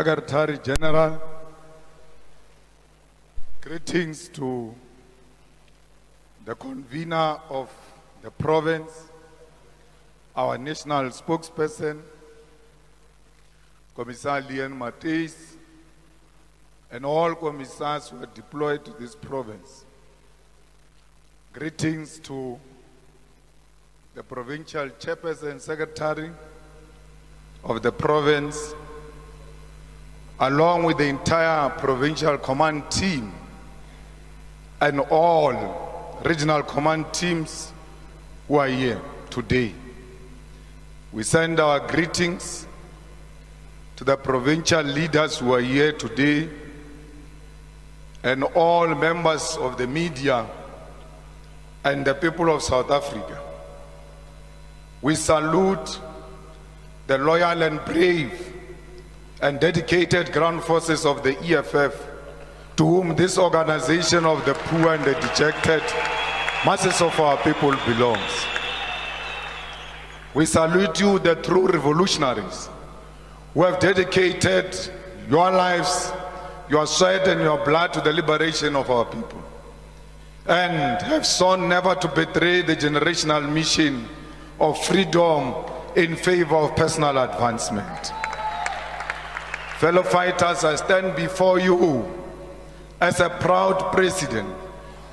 Secretary General, greetings to the convener of the province, our national spokesperson, Commissar Leon Matthys, and all commissars who are deployed to this province. Greetings to the provincial chairperson and secretary of the province, along with the entire provincial command team and all regional command teams who are here today. We send our greetings to the provincial leaders who are here today and all members of the media and the people of South Africa. We salute the loyal and brave and dedicated ground forces of the EFF, to whom this organization of the poor and the dejected masses of our people belongs. We salute you, the true revolutionaries, who have dedicated your lives, your sweat and your blood to the liberation of our people, and have sworn never to betray the generational mission of freedom in favor of personal advancement. Fellow fighters, I stand before you as a proud president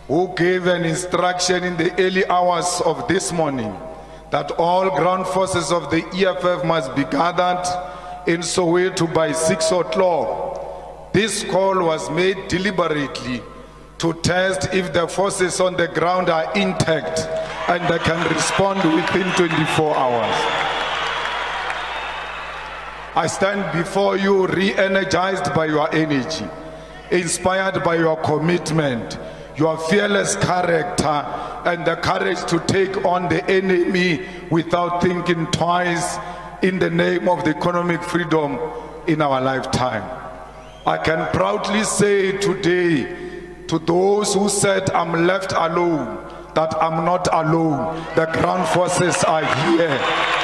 who gave an instruction in the early hours of this morning that all ground forces of the EFF must be gathered in Soweto by 6 o'clock. This call was made deliberately to test if the forces on the ground are intact and they can respond within 24 hours. I stand before you re-energized by your energy, inspired by your commitment, your fearless character, and the courage to take on the enemy without thinking twice in the name of the economic freedom in our lifetime. I can proudly say today to those who said I'm left alone, that I'm not alone. The ground forces are here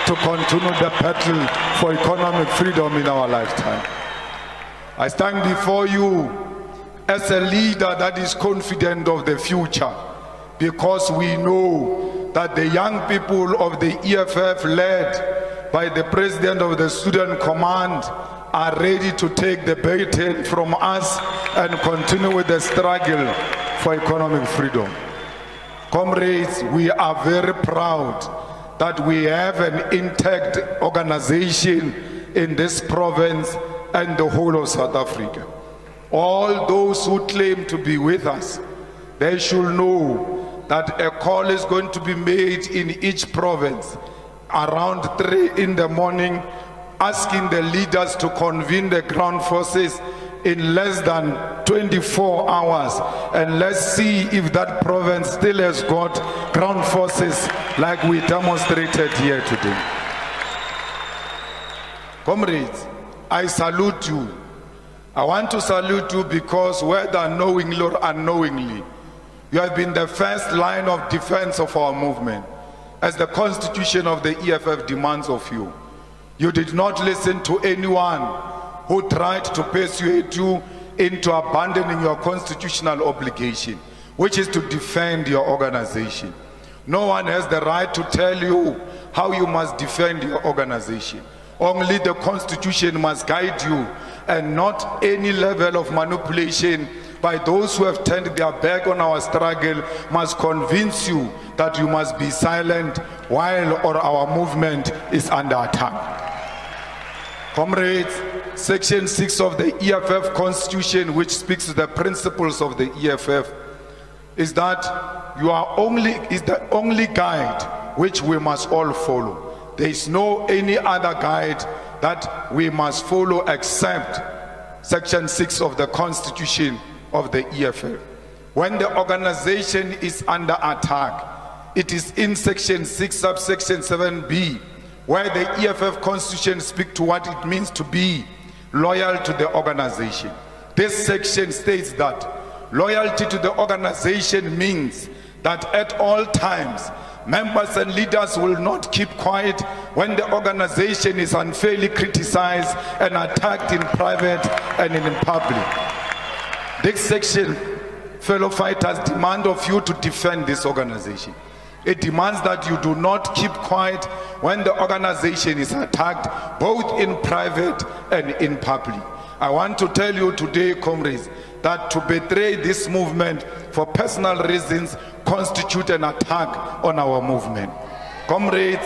to continue the battle for economic freedom in our lifetime. I stand before you as a leader that is confident of the future, because we know that the young people of the EFF, led by the president of the Student Command, are ready to take the baton from us and continue with the struggle for economic freedom. Comrades, we are very proud that we have an intact organization in this province and the whole of South Africa. All those who claim to be with us, they should know that a call is going to be made in each province around 3 in the morning, asking the leaders to convene the ground forces in less than 24 hours, and let's see if that province still has got ground forces like we demonstrated here today. Comrades, I salute you. I want to salute you because whether knowingly or unknowingly, you have been the first line of defense of our movement, as the constitution of the EFF demands of you. You did not listen to anyone who tried to persuade you into abandoning your constitutional obligation, which is to defend your organization. No one has the right to tell you how you must defend your organization. Only the Constitution must guide you, and not any level of manipulation by those who have turned their back on our struggle must convince you that you must be silent while our movement is under attack. Comrades, Section 6 of the EFF Constitution, which speaks to the principles of the EFF, is that is the only guide which we must all follow. There is no any other guide that we must follow except Section 6 of the Constitution of the EFF. When the organization is under attack, it is in Section 6, subsection 7b, where the EFF Constitution speaks to what it means to be loyal to the organization. This section states that loyalty to the organization means that at all times Members and leaders will not keep quiet when the organization is unfairly criticized and attacked in private and in public. This section, fellow fighters, demand of you to defend this organization. It demands that you do not keep quiet when the organization is attacked, both in private and in public. I want to tell you today, comrades, that to betray this movement for personal reasons constitute an attack on our movement. Comrades,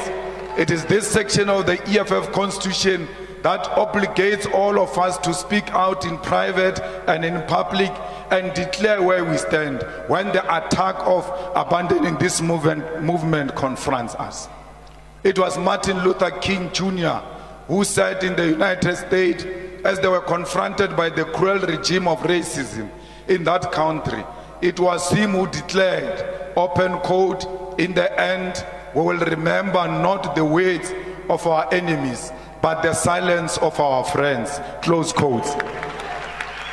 it is this section of the EFF Constitution that obligates all of us to speak out in private and in public and declare where we stand when the attack of abandoning this movement confronts us. It was Martin Luther King Jr. who said in the United States, as they were confronted by the cruel regime of racism in that country, it was him who declared, open quote, in the end, we will remember not the words of our enemies, but the silence of our friends, close quotes.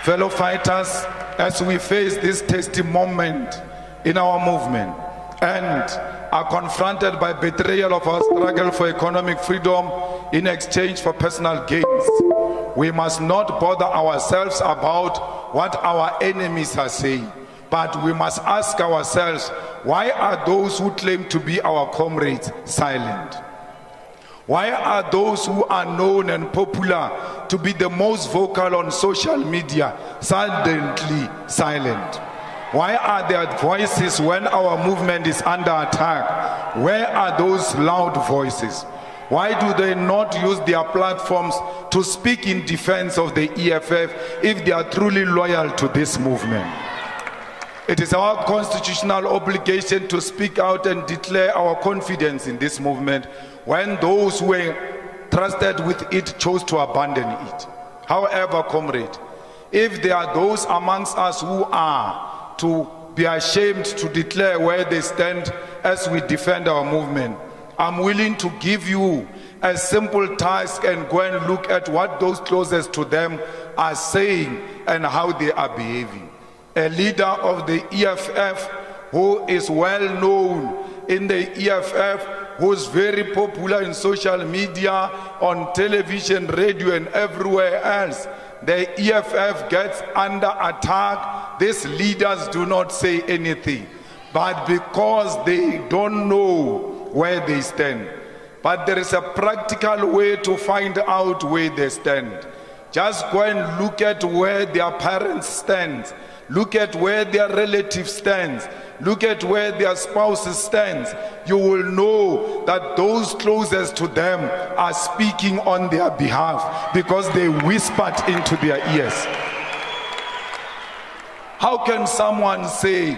Fellow fighters, as we face this testy moment in our movement and are confronted by betrayal of our struggle for economic freedom in exchange for personal gains, we must not bother ourselves about what our enemies are saying, but we must ask ourselves, why are those who claim to be our comrades silent? Why are those who are known and popular to be the most vocal on social media suddenly silent? Why are their voices when our movement is under attack? Where are those loud voices? Why do they not use their platforms to speak in defense of the EFF if they are truly loyal to this movement? It is our constitutional obligation to speak out and declare our confidence in this movement when those who were trusted with it chose to abandon it. However, comrade, if there are those amongst us who are to be ashamed to declare where they stand as we defend our movement, I'm willing to give you a simple task and go and look at what those closest to them are saying and how they are behaving. A leader of the EFF who is well known in the EFF, who is very popular in social media, on television, radio and everywhere else, the EFF gets under attack. These leaders do not say anything, but because they don't know where they stand. But there is a practical way to find out where they stand. Just go and look at where their parents stand. Look at where their relatives stand. Look at where their spouses stand. You will know that those closest to them are speaking on their behalf because they whispered into their ears. How can someone say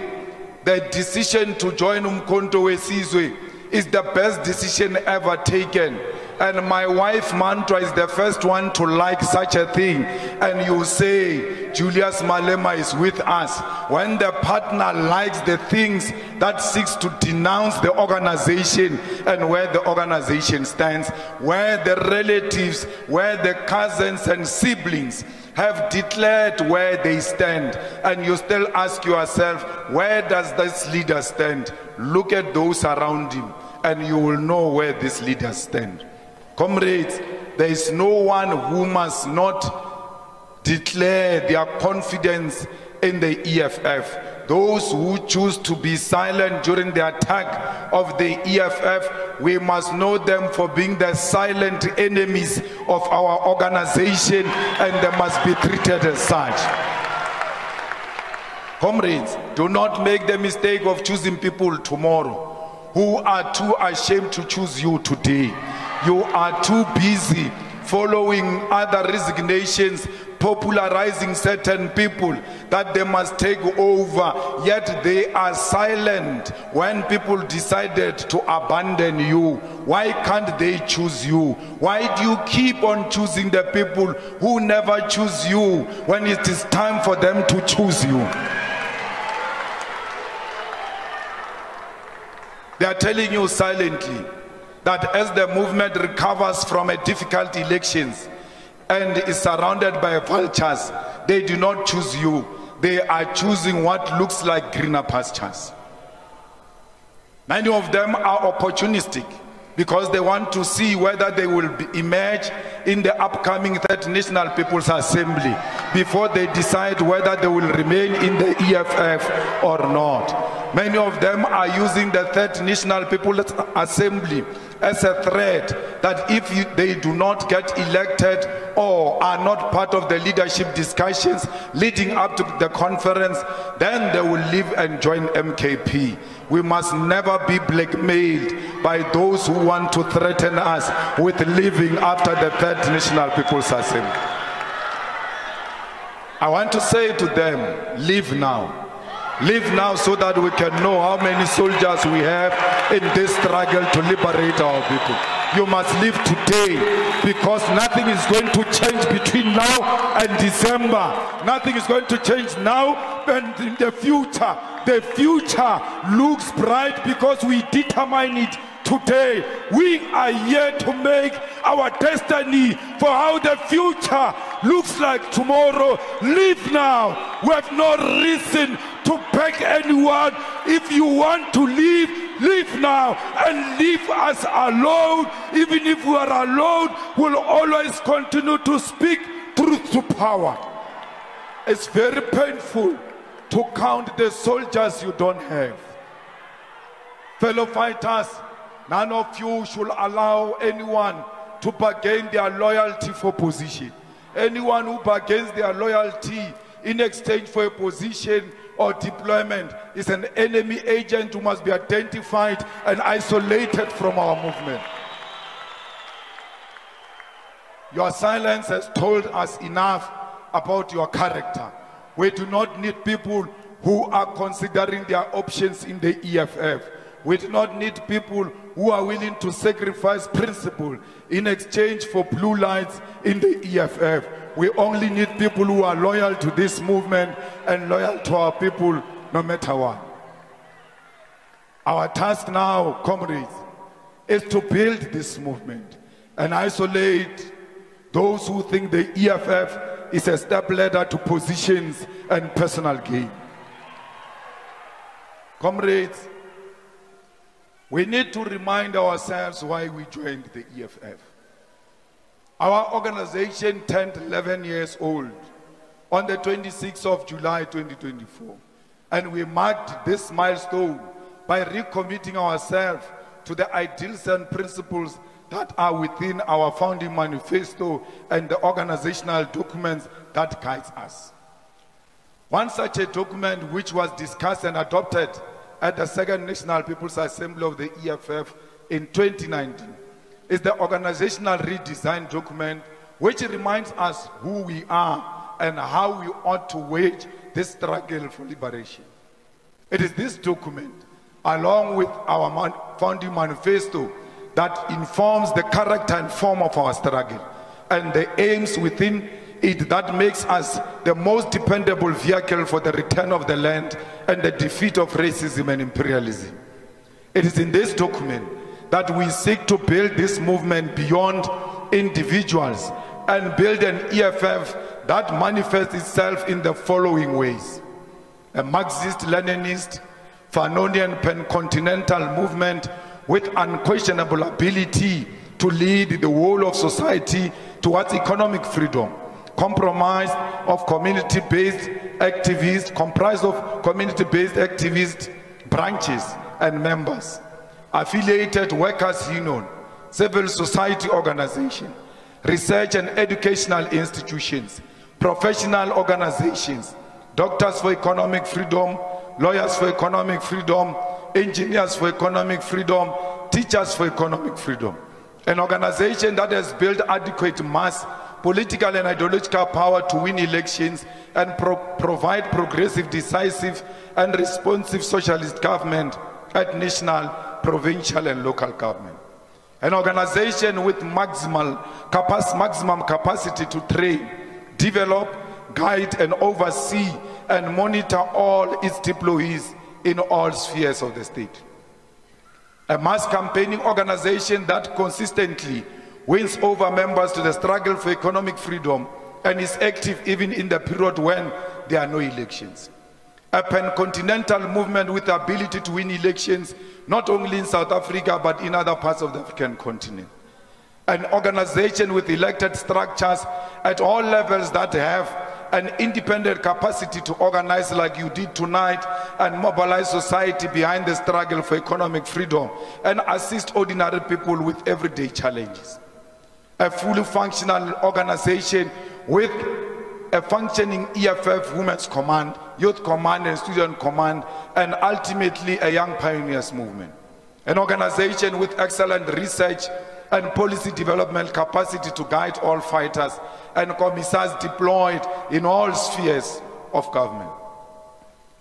the decision to join Umkhonto weSizwe is the best decision ever taken, and my wife Mantra is the first one to like such a thing, and you say Julius Malema is with us, when the partner likes the things that seeks to denounce the organization and where the organization stands, where the relatives, where the cousins and siblings have declared where they stand, and you still ask yourself, where does this leader stand? Look at those around him and you will know where this leader stand. Comrades, there is no one who must not declare their confidence in the EFF. Those who choose to be silent during the attack of the EFF, we must know them for being the silent enemies of our organization, and they must be treated as such. Comrades, do not make the mistake of choosing people tomorrow who are too ashamed to choose you today. You are too busy following other resignations, popularizing certain people that they must take over, yet they are silent when people decided to abandon you. Why can't they choose you? Why do you keep on choosing the people who never choose you when it is time for them to choose you? They are telling you silently that as the movement recovers from a difficult elections and is surrounded by vultures, they do not choose you. They are choosing what looks like greener pastures. Many of them are opportunistic because they want to see whether they will emerge in the upcoming Third National People's Assembly before they decide whether they will remain in the EFF or not. Many of them are using the Third National People's Assembly as a threat that if they do not get elected or are not part of the leadership discussions leading up to the conference, then they will leave and join MKP. We must never be blackmailed by those who want to threaten us with leaving after the Third National People's Assembly. I want to say to them, leave now. Leave now so that we can know how many soldiers we have in this struggle to liberate our people. You must leave today because nothing is going to change between now and December. Nothing is going to change now and in the future. The future looks bright because we determine it today. We are here to make our destiny for how the future looks like tomorrow. Leave now. We have no reason to beg anyone. If you want to leave, leave now and leave us alone. Even if we are alone, we'll always continue to speak truth to power. It's very painful to count the soldiers you don't have. Fellow fighters, none of you should allow anyone to bargain their loyalty for position. Anyone who bargains their loyalty in exchange for a position or deployment is an enemy agent who must be identified and isolated from our movement. Your silence has told us enough about your character. We do not need people who are considering their options in the EFF. We do not need people who are willing to sacrifice principle in exchange for blue lights in the EFF. We only need people who are loyal to this movement and loyal to our people no matter what. Our task now, comrades, is to build this movement and isolate those who think the EFF is a step ladder to positions and personal gain. Comrades, we need to remind ourselves why we joined the EFF. Our organization turned 11 years old on the 26th of July 2024, and we marked this milestone by recommitting ourselves to the ideals and principles that are within our founding manifesto and the organizational documents that guides us. One such a document which was discussed and adopted at the Second National People's Assembly of the EFF in 2019 is the organizational redesign document, which reminds us who we are and how we ought to wage this struggle for liberation. It is this document, along with our founding manifesto, that informs the character and form of our struggle and the aims within it that makes us the most dependable vehicle for the return of the land and the defeat of racism and imperialism. It is in this document that we seek to build this movement beyond individuals and build an EFF that manifests itself in the following ways: a Marxist-Leninist, Fanonian pan-continental movement with unquestionable ability to lead the whole of society towards economic freedom, comprised of community-based activists, branches and members, affiliated workers' union, civil society organization, research and educational institutions, professional organizations, doctors for economic freedom, lawyers for economic freedom, engineers for economic freedom, teachers for economic freedom. An organization that has built adequate mass, political and ideological power to win elections and provide progressive, decisive and responsive socialist government at national, provincial and local government. An organization with maximum capacity to train, develop, guide and oversee and monitor all its deployees in all spheres of the state. A mass campaigning organization that consistently wins over members to the struggle for economic freedom and is active even in the period when there are no elections. A pan-continental movement with the ability to win elections, not only in South Africa, but in other parts of the African continent. An organization with elected structures at all levels that have an independent capacity to organize like you did tonight and mobilize society behind the struggle for economic freedom and assist ordinary people with everyday challenges. A fully functional organization with a functioning EFF Women's Command, Youth Command and Student Command, and ultimately a Young Pioneers Movement. An organization with excellent research and policy development capacity to guide all fighters and commissars deployed in all spheres of government.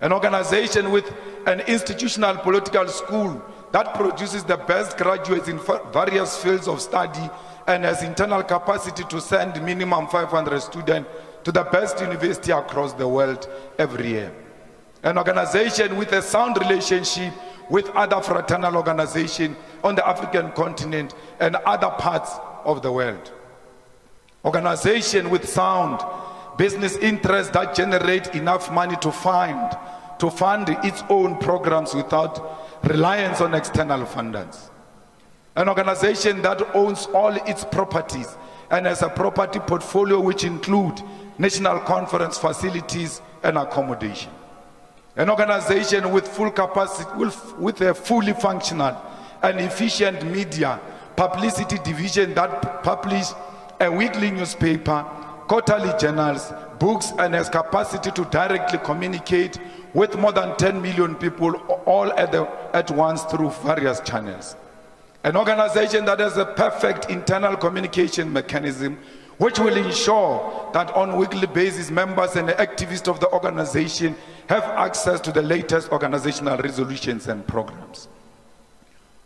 An organization with an institutional political school that produces the best graduates in various fields of study and has internal capacity to send minimum 500 students to the best university across the world every year. An organization with a sound relationship with other fraternal organizations on the African continent and other parts of the world. Organization with sound business interests that generate enough money to fund its own programs without reliance on external funders. An organization that owns all its properties and has a property portfolio which include national conference facilities and accommodation. An organization with full capacity, with a fully functional and efficient media publicity division that publish a weekly newspaper, quarterly journals, books, and has capacity to directly communicate with more than 10 million people all at once through various channels. An organization that has a perfect internal communication mechanism which will ensure that on a weekly basis members and activists of the organization have access to the latest organizational resolutions and programs.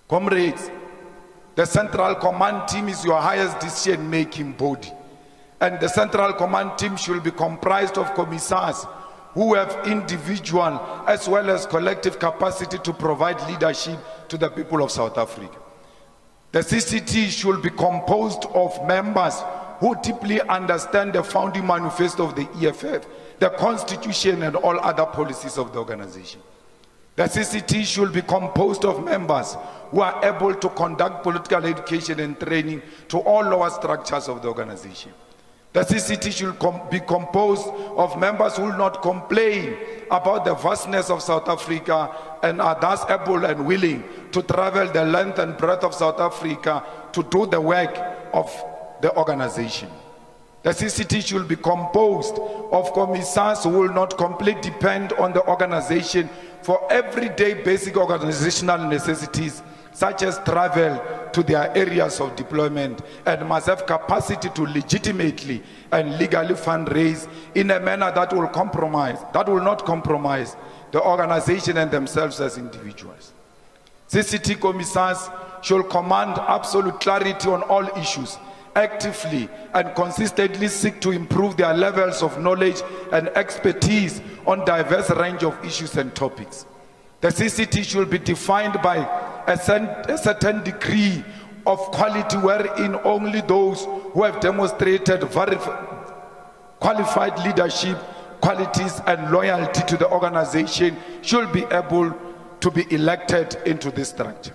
Comrades, the Central Command Team is your highest decision-making body, and the Central Command Team should be comprised of commissars who have individual as well as collective capacity to provide leadership to the people of South Africa. The CCT should be composed of members who deeply understand the founding manifesto of the EFF, the constitution and all other policies of the organization. The CCT should be composed of members who are able to conduct political education and training to all lower structures of the organization. The CCT should be composed of members who will not complain about the vastness of South Africa and are thus able and willing to travel the length and breadth of South Africa to do the work of the organization. The CCT should be composed of commissars who will not completely depend on the organization for everyday basic organizational necessities such as travel to their areas of deployment, and must have capacity to legitimately and legally fundraise in a manner that will not compromise the organization and themselves as individuals. CCT commissars should command absolute clarity on all issues, actively and consistently seek to improve their levels of knowledge and expertise on diverse range of issues and topics. The CCT should be defined by a certain degree of quality wherein only those who have demonstrated very qualified leadership qualities and loyalty to the organization should be able to be elected into this structure.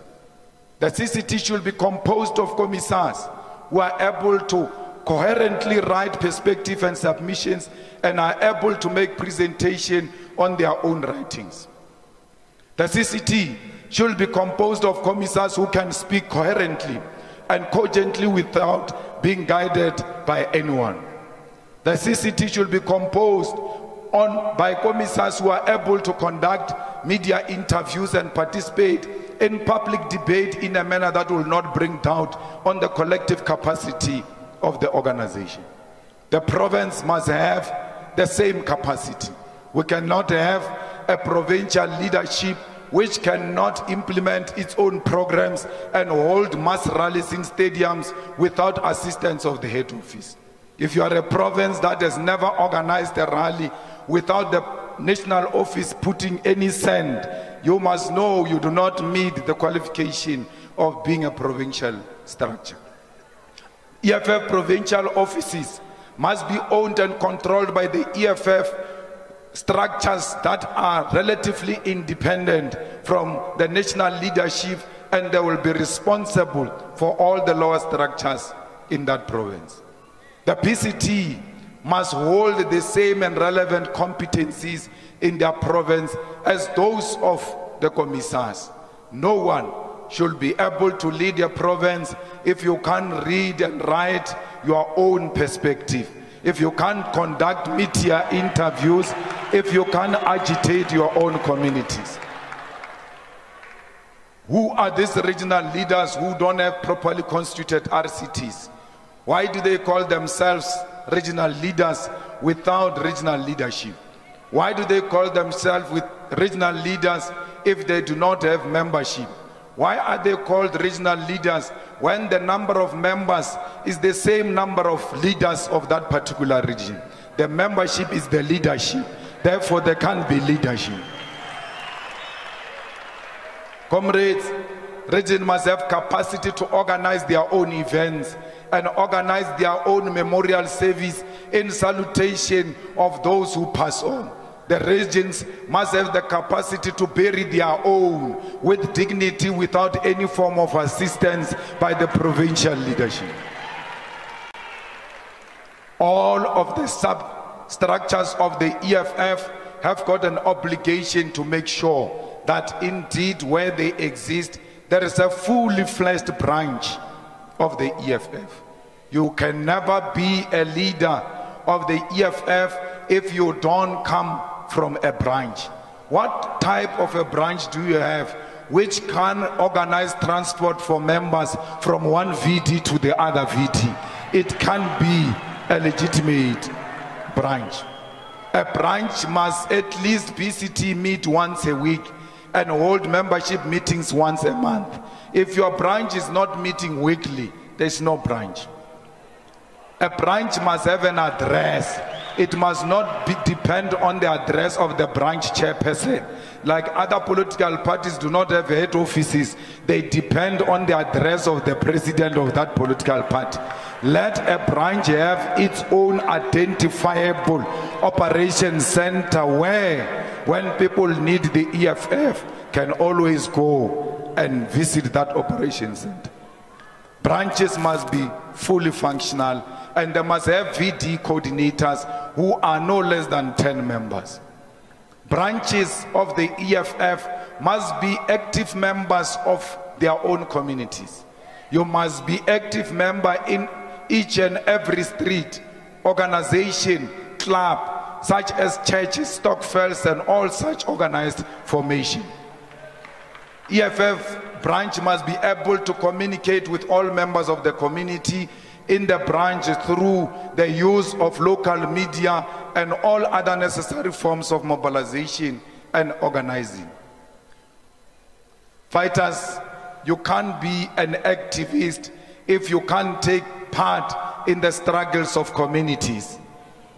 The CCT should be composed of commissars who are able to coherently write perspective and submissions and are able to make presentation on their own writings. The CCT should be composed of commissars who can speak coherently and cogently without being guided by anyone. The CCT should be composed by commissars who are able to conduct media interviews and participate in public debate in a manner that will not bring doubt on the collective capacity of the organization. The province must have the same capacity. We cannot have a provincial leadership which cannot implement its own programs and hold mass rallies in stadiums without assistance of the head office. If you are a province that has never organized a rally without the national office putting any cent, you must know you do not meet the qualification of being a provincial structure. EFF provincial offices must be owned and controlled by the EFF structures that are relatively independent from the national leadership, and they will be responsible for all the lower structures in that province. The PCT must hold the same and relevant competencies in their province as those of the commissars. No one should be able to lead a province if you can't read and write your own perspective, if you can't conduct media interviews, if you can't agitate your own communities. Who are these regional leaders who don't have properly constituted RCTs? Why do they call themselves regional leaders without regional leadership? Why do they call themselves with regional leaders if they do not have membership? Why are they called regional leaders when the number of members is the same number of leaders of that particular region? The membership is the leadership. Therefore, there can't be leadership. Comrades, region must have capacity to organize their own events and organize their own memorial service in salutation of those who pass on. The regions must have the capacity to bury their own with dignity without any form of assistance by the provincial leadership. All of the substructures of the EFF have got an obligation to make sure that indeed where they exist, there is a fully fleshed branch of the EFF. You can never be a leader of the EFF if you don't come from a branch. What type of a branch do you have which can organize transport for members from one VT to the other VT? It can be a legitimate branch. A branch must at least PCT meet once a week and hold membership meetings once a month. If your branch is not meeting weekly, there's no branch. A branch must have an address. It must not depend on the address of the branch chairperson. Like other political parties do not have head offices, they depend on the address of the president of that political party. Let a branch have its own identifiable operation center where, when people need the EFF, can always go and visit that operation center. Branches must be fully functional, and they must have VD coordinators who are no less than 10 members. Branches of the EFF must be active members of their own communities. You must be active member in each and every street, organization, club, such as churches, stokvels, and all such organized formation. EFF branch must be able to communicate with all members of the community in the branch through the use of local media and all other necessary forms of mobilization and organizing. Fighters, you can't be an activist if you can't take part in the struggles of communities.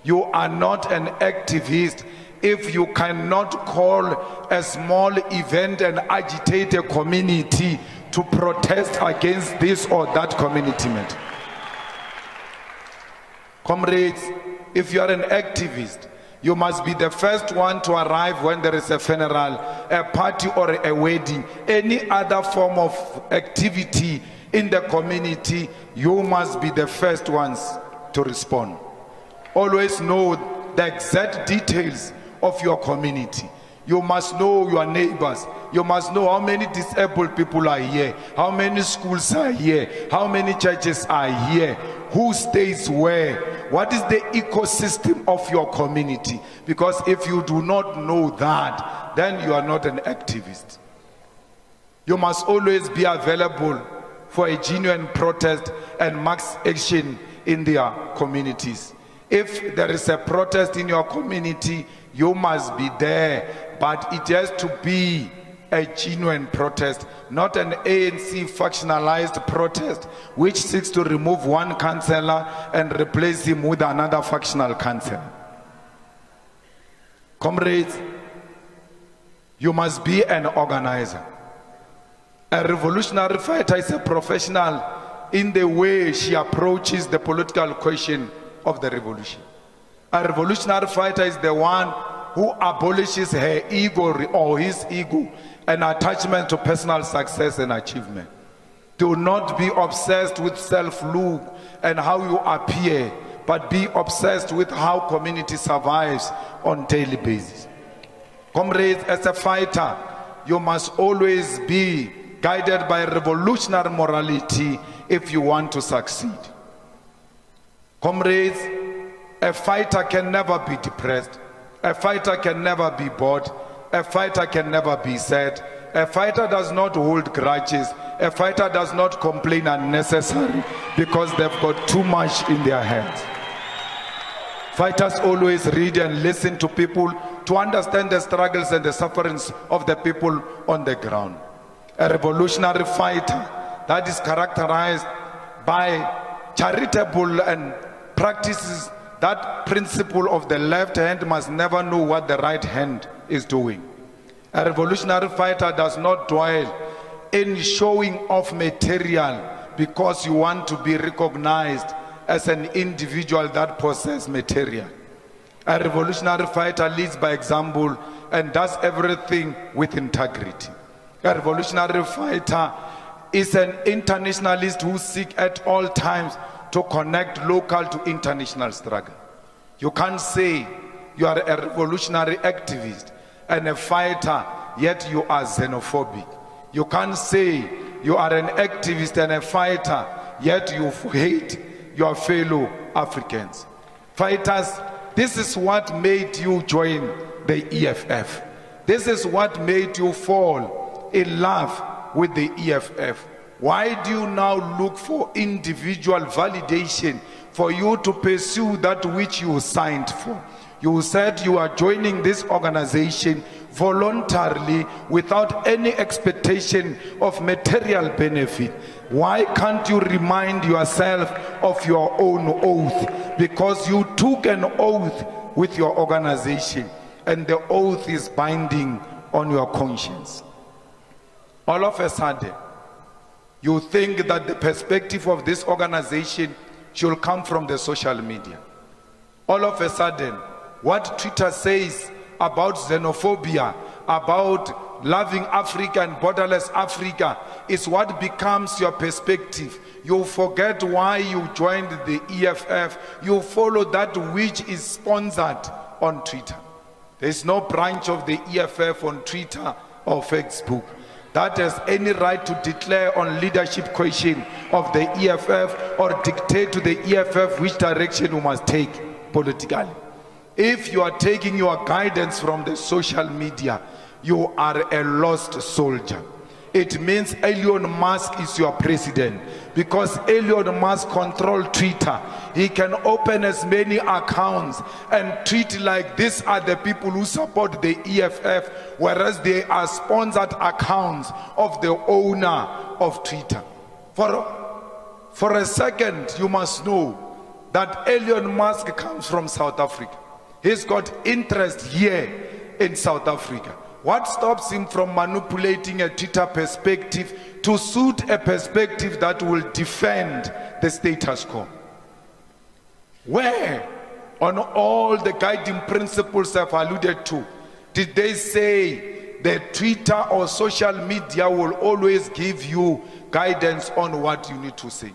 You are not an activist if you cannot call a small event and agitate a community to protest against this or that community matter. Comrades, if you are an activist, you must be the first one to arrive when there is a funeral, a party, or a wedding, any other form of activity in the community. You must be the first ones to respond. Always know the exact details of your community. You must know your neighbors. You must know how many disabled people are here, how many schools are here, how many churches are here, who stays where, what is the ecosystem of your community. Because if you do not know that, then you are not an activist. You must always be available for a genuine protest and mass action in their communities. If there is a protest in your community, you must be there, but it has to be a genuine protest, not an ANC factionalized protest which seeks to remove one councillor and replace him with another factional councillor. Comrades, you must be an organizer. A revolutionary fighter is a professional in the way she approaches the political question of the revolution. A revolutionary fighter is the one who abolishes her ego or his ego and attachment to personal success and achievement. Do not be obsessed with self-look and how you appear, but be obsessed with how community survives on a daily basis. Comrades, as a fighter, you must always be guided by revolutionary morality if you want to succeed. Comrades, a fighter can never be depressed. A fighter can never be bored. A fighter can never be sad. A fighter does not hold grudges. A fighter does not complain unnecessarily because they've got too much in their hands. Fighters always read and listen to people to understand the struggles and the sufferings of the people on the ground. A revolutionary fighter that is characterized by charitable and practices that principle of the left hand must never know what the right hand is doing. A revolutionary fighter does not dwell in showing off material because you want to be recognized as an individual that possesses material. A revolutionary fighter leads by example and does everything with integrity. A revolutionary fighter is an internationalist who seeks at all times to connect local to international struggle. You can't say you are a revolutionary activist and a fighter, yet you are xenophobic. You can't say you are an activist and a fighter, yet you hate your fellow Africans. Fighters, this is what made you join the EFF. This is what made you fall in love with the EFF. Why do you now look for individual validation for you to pursue that which you signed for? You said you are joining this organization voluntarily without any expectation of material benefit. Why can't you remind yourself of your own oath? Because you took an oath with your organization and the oath is binding on your conscience. All of a sudden, you think that the perspective of this organization should come from the social media. All of a sudden, what Twitter says about xenophobia, about loving Africa and borderless Africa is what becomes your perspective. You forget why you joined the EFF. You follow that which is sponsored on Twitter. There is no branch of the EFF on Twitter or Facebook that has any right to declare on leadership question of the EFF or dictate to the EFF which direction you must take politically. If you are taking your guidance from the social media, you are a lost soldier. It means Elon Musk is your president because Elon Musk controls Twitter. He can open as many accounts and tweet like these are the people who support the EFF, whereas they are sponsored accounts of the owner of Twitter. For a second, you must know that Elon Musk comes from South Africa. He's got interest here in South Africa. What stops him from manipulating a Twitter perspective to suit a perspective that will defend the status quo? Where on all the guiding principles I've alluded to did they say that Twitter or social media will always give you guidance on what you need to say?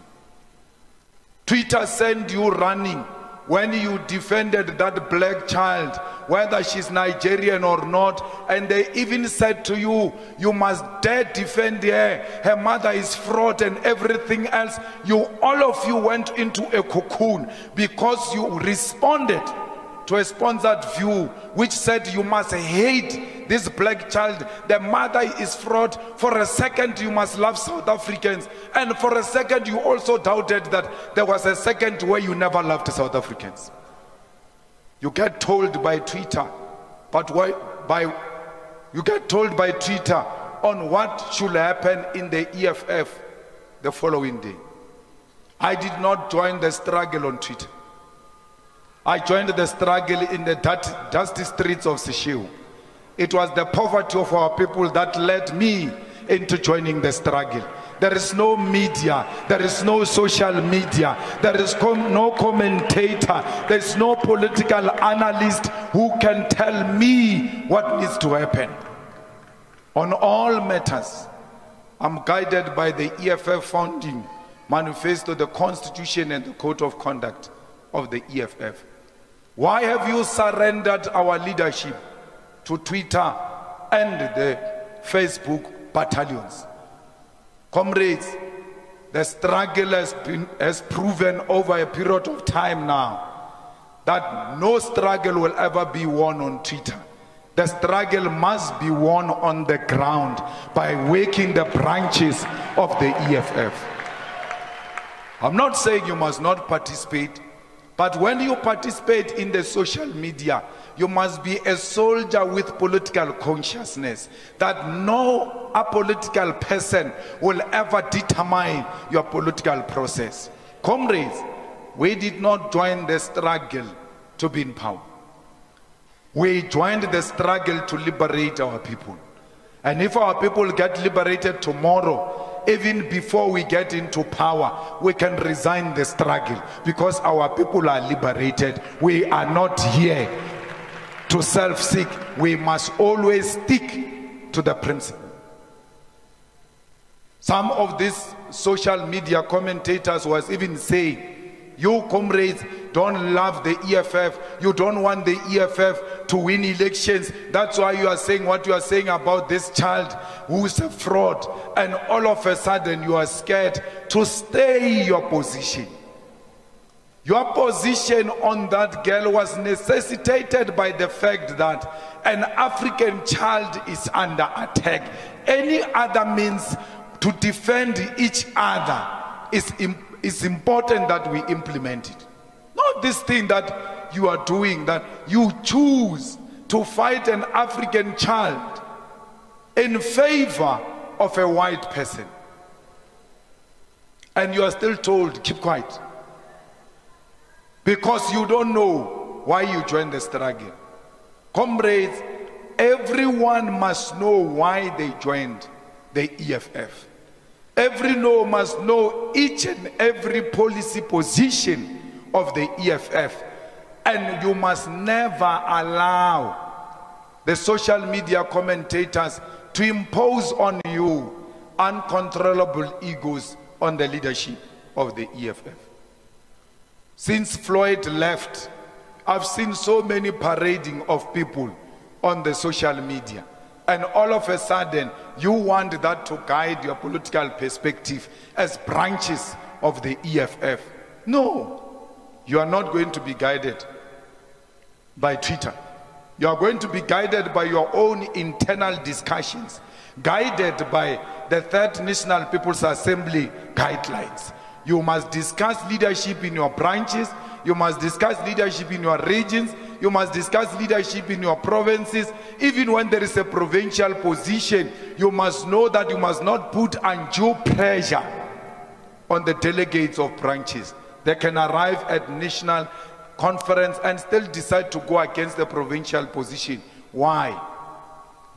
Twitter sent you running when you defended that black child, whether she's Nigerian or not, and they even said to you, you must dare defend her. Her mother is fraud and everything else. All of you went into a cocoon because you responded to a sponsored view which said you must hate this black child. The mother is fraud. For a second you must love South Africans, and for a second you also doubted that there was a second where you never loved South Africans. You get told by Twitter, you get told by Twitter on what should happen in the EFF the following day. I did not join the struggle on Twitter. I joined the struggle in the dusty streets of Seshego. It was the poverty of our people that led me into joining the struggle. There is no media, there is no social media, there is no commentator, there is no political analyst who can tell me what needs to happen. On all matters, I'm guided by the EFF founding manifesto, the Constitution and the Code of Conduct of the EFF. Why have you surrendered our leadership to Twitter and the Facebook battalions? Comrades, the struggle has proven over a period of time now that no struggle will ever be won on Twitter. The struggle must be won on the ground by waking the branches of the EFF. I'm not saying you must not participate, but when you participate in the social media, you must be a soldier with political consciousness, that no apolitical person will ever determine your political process. Comrades, we did not join the struggle to be in power. We joined the struggle to liberate our people. And if our people get liberated tomorrow, even before we get into power, we can resign the struggle because our people are liberated. We are not here to self-seek. We must always stick to the principle. Some of these social media commentators was even saying, you comrades don't love the EFF, you don't want the EFF to win elections, that's why you are saying what you are saying about this child who is a fraud, and all of a sudden you are scared to stay your position. Your position on that girl was necessitated by the fact that an African child is under attack. Any other means to defend each other is important that we implement it. Not this thing that you are doing, that you choose to fight an African child in favor of a white person. And you are still told, keep quiet. Because you don't know why you joined the struggle. Comrades, everyone must know why they joined the EFF. Everyone must know each and every policy position of the EFF. And you must never allow the social media commentators to impose on you uncontrollable egos on the leadership of the EFF. Since Floyd left, I've seen so many parading of people on the social media. And all of a sudden, you want that to guide your political perspective as branches of the EFF. No, you are not going to be guided by Twitter. You are going to be guided by your own internal discussions, guided by the Third National People's Assembly guidelines. You must discuss leadership in your branches. You must discuss leadership in your regions. You must discuss leadership in your provinces. Even when there is a provincial position, you must know that you must not put undue pressure on the delegates of branches. They can arrive at national conference and still decide to go against the provincial position. Why?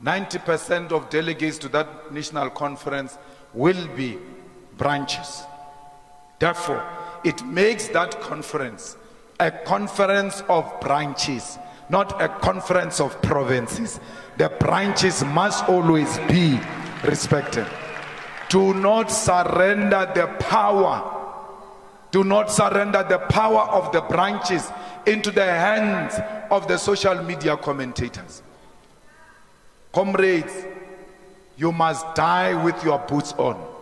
90% of delegates to that national conference will be branches. Therefore, it makes that conference a conference of branches, not a conference of provinces. The branches must always be respected. Do not surrender the power. Do not surrender the power of the branches into the hands of the social media commentators. Comrades, you must die with your boots on.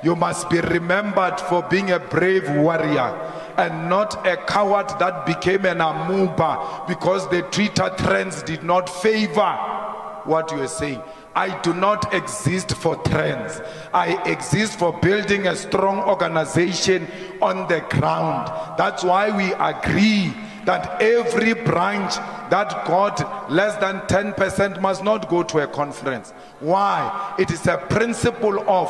You must be remembered for being a brave warrior and not a coward that became an amoeba because the Twitter trends did not favor what you are saying. I do not exist for trends. I exist for building a strong organization on the ground. That's why we agree that every branch that got less than 10% must not go to a conference. Why? It is a principle of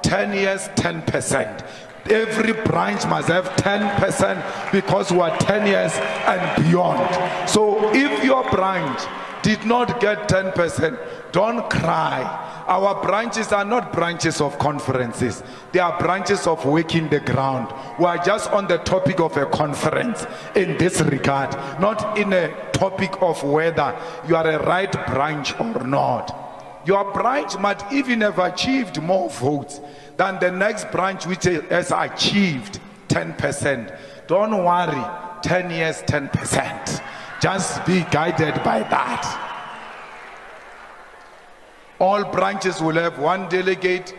10 years, 10%. Every branch must have 10% because we are 10 years and beyond. So if your branch did not get 10%, don't cry. Our branches are not branches of conferences. They are branches of working the ground. We are just on the topic of a conference in this regard, not in a topic of whether you are a right branch or not. Your branch might even have achieved more votes than the next branch which has achieved 10%. Don't worry, 10 years, 10%. Just be guided by that. All branches will have one delegate,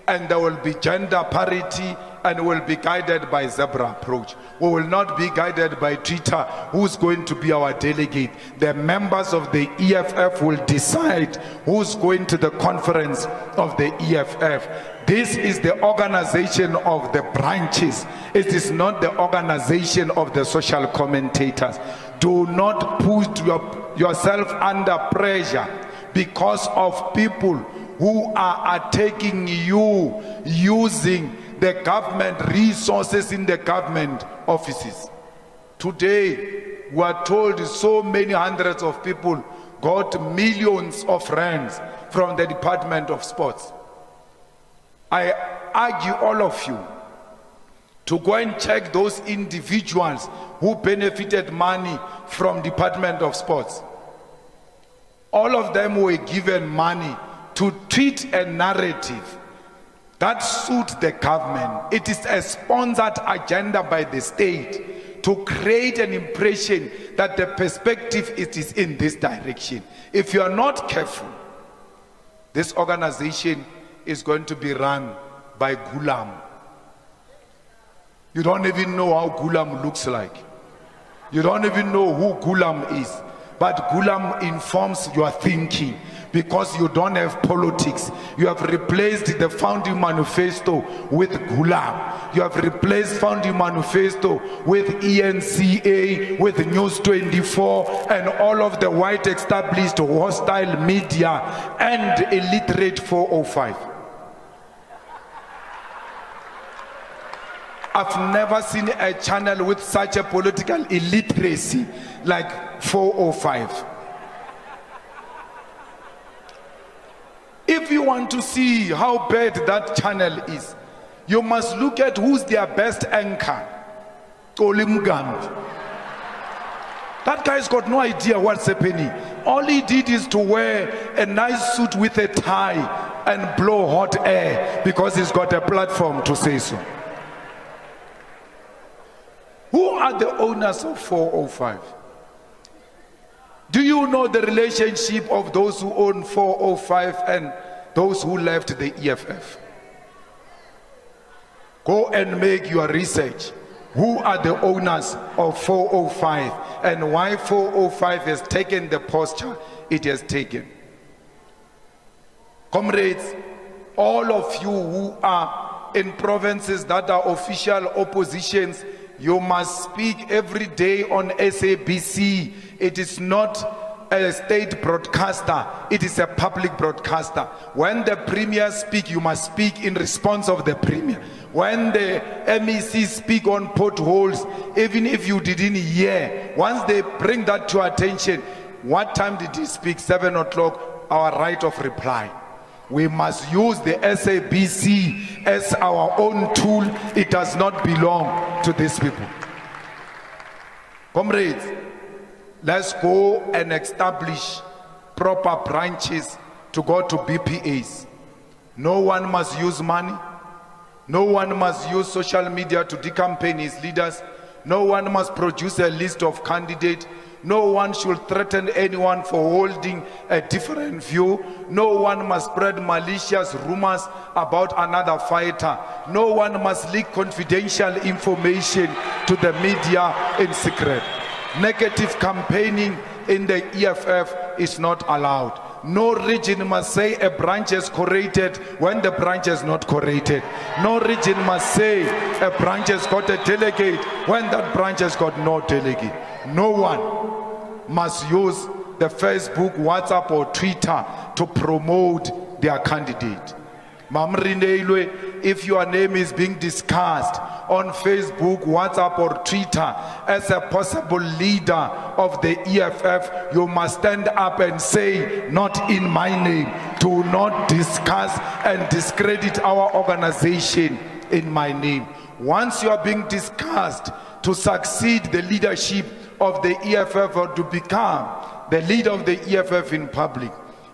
and there will be gender parity, and will be guided by zebra approach. We will not be guided by Twitter, who's going to be our delegate. The members of the EFF will decide who's going to the conference of the EFF. This is the organization of the branches. It is not the organization of the social commentators. Do not put yourself under pressure because of people who are attacking you using the government resources in the government offices. Today, we are told so many hundreds of people got millions of rands from the Department of Sports. I urge all of you to go and check those individuals who benefited money from Department of Sports. All of them were given money to tweet a narrative that suits the government. It is a sponsored agenda by the state to create an impression that the perspective is in this direction. If you are not careful, this organization is going to be run by Gulam. You don't even know how Gulam looks like. You don't even know who Gulam is. But Gulam informs your thinking because you don't have politics. You have replaced the founding manifesto with Gulam. You have replaced founding manifesto with ENCA, with News 24, and all of the white established hostile media and illiterate 405. I've never seen a channel with such a political illiteracy like 405. If you want to see how bad that channel is, you must look at who's their best anchor. That guy's got no idea what's happening. All he did is to wear a nice suit with a tie and blow hot air because he's got a platform to say so. Who are the owners of 405? Do you know the relationship of those who own 405 and those who left the EFF? Go and make your research. Who are the owners of 405 and why 405 has taken the posture it has taken? Comrades, all of you who are in provinces that are official oppositions, you must speak every day on SABC. It is not a state broadcaster, it is a public broadcaster. When the premier speaks, you must speak in response of the premier. When the MEC speak on potholes, even if you didn't hear, once they bring that to attention, what time did he speak? 7 o'clock, our right of reply. We must use the SABC as our own tool. It does not belong to these people. Comrades, let's go and establish proper branches to go to BPAs. No one must use money. No one must use social media to decampaign his leaders. No one must produce a list of candidates. No one should threaten anyone for holding a different view. No one must spread malicious rumors about another fighter. No one must leak confidential information to the media in secret. Negative campaigning in the EFF is not allowed. No region must say a branch is corrected when the branch is not corrected. No region must say a branch has got a delegate when that branch has got no delegate. No one must use the Facebook, WhatsApp or Twitter to promote their candidate. Mamrindeilwe if your name is being discussed on Facebook, WhatsApp or Twitter as a possible leader of the EFF, you must stand up and say, not in my name. Do not discuss and discredit our organization in my name. Once you are being discussed to succeed the leadership of the EFF or to become the leader of the EFF in public,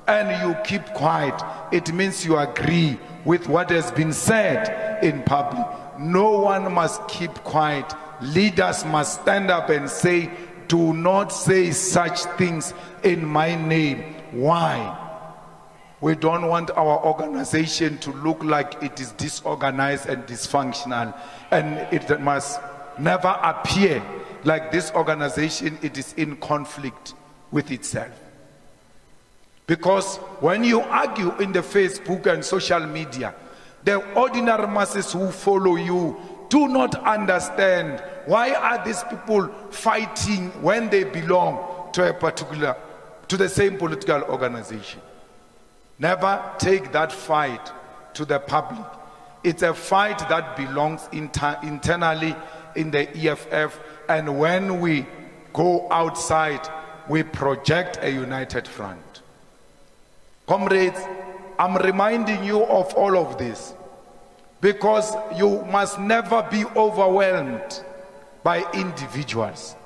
and you keep quiet, it means you agree with what has been said in public. No one must keep quiet. Leaders must stand up and say, do not say such things in my name. Why? We don't want our organization to look like it is disorganized and dysfunctional, and it must never appear like this organization, it is in conflict with itself. Because when you argue in the Facebook and social media, the ordinary masses who follow you do not understand why are these people fighting when they belong to the same political organization. Never take that fight to the public. It's a fight that belongs internally in the EFF, and when we go outside, we project a united front. Comrades, I'm reminding you of all of this because you must never be overwhelmed by individuals.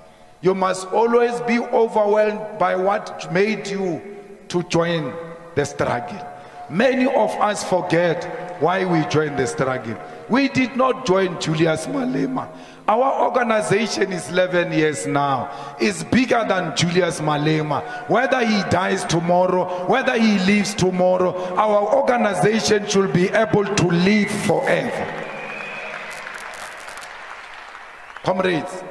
You must always be overwhelmed by what made you to join the struggle. Many of us forget why we joined the struggle. We did not join Julius Malema. Our organization is 11 years now. It's bigger than Julius Malema. Whether he dies tomorrow, whether he lives tomorrow, our organization should be able to live forever. Comrades,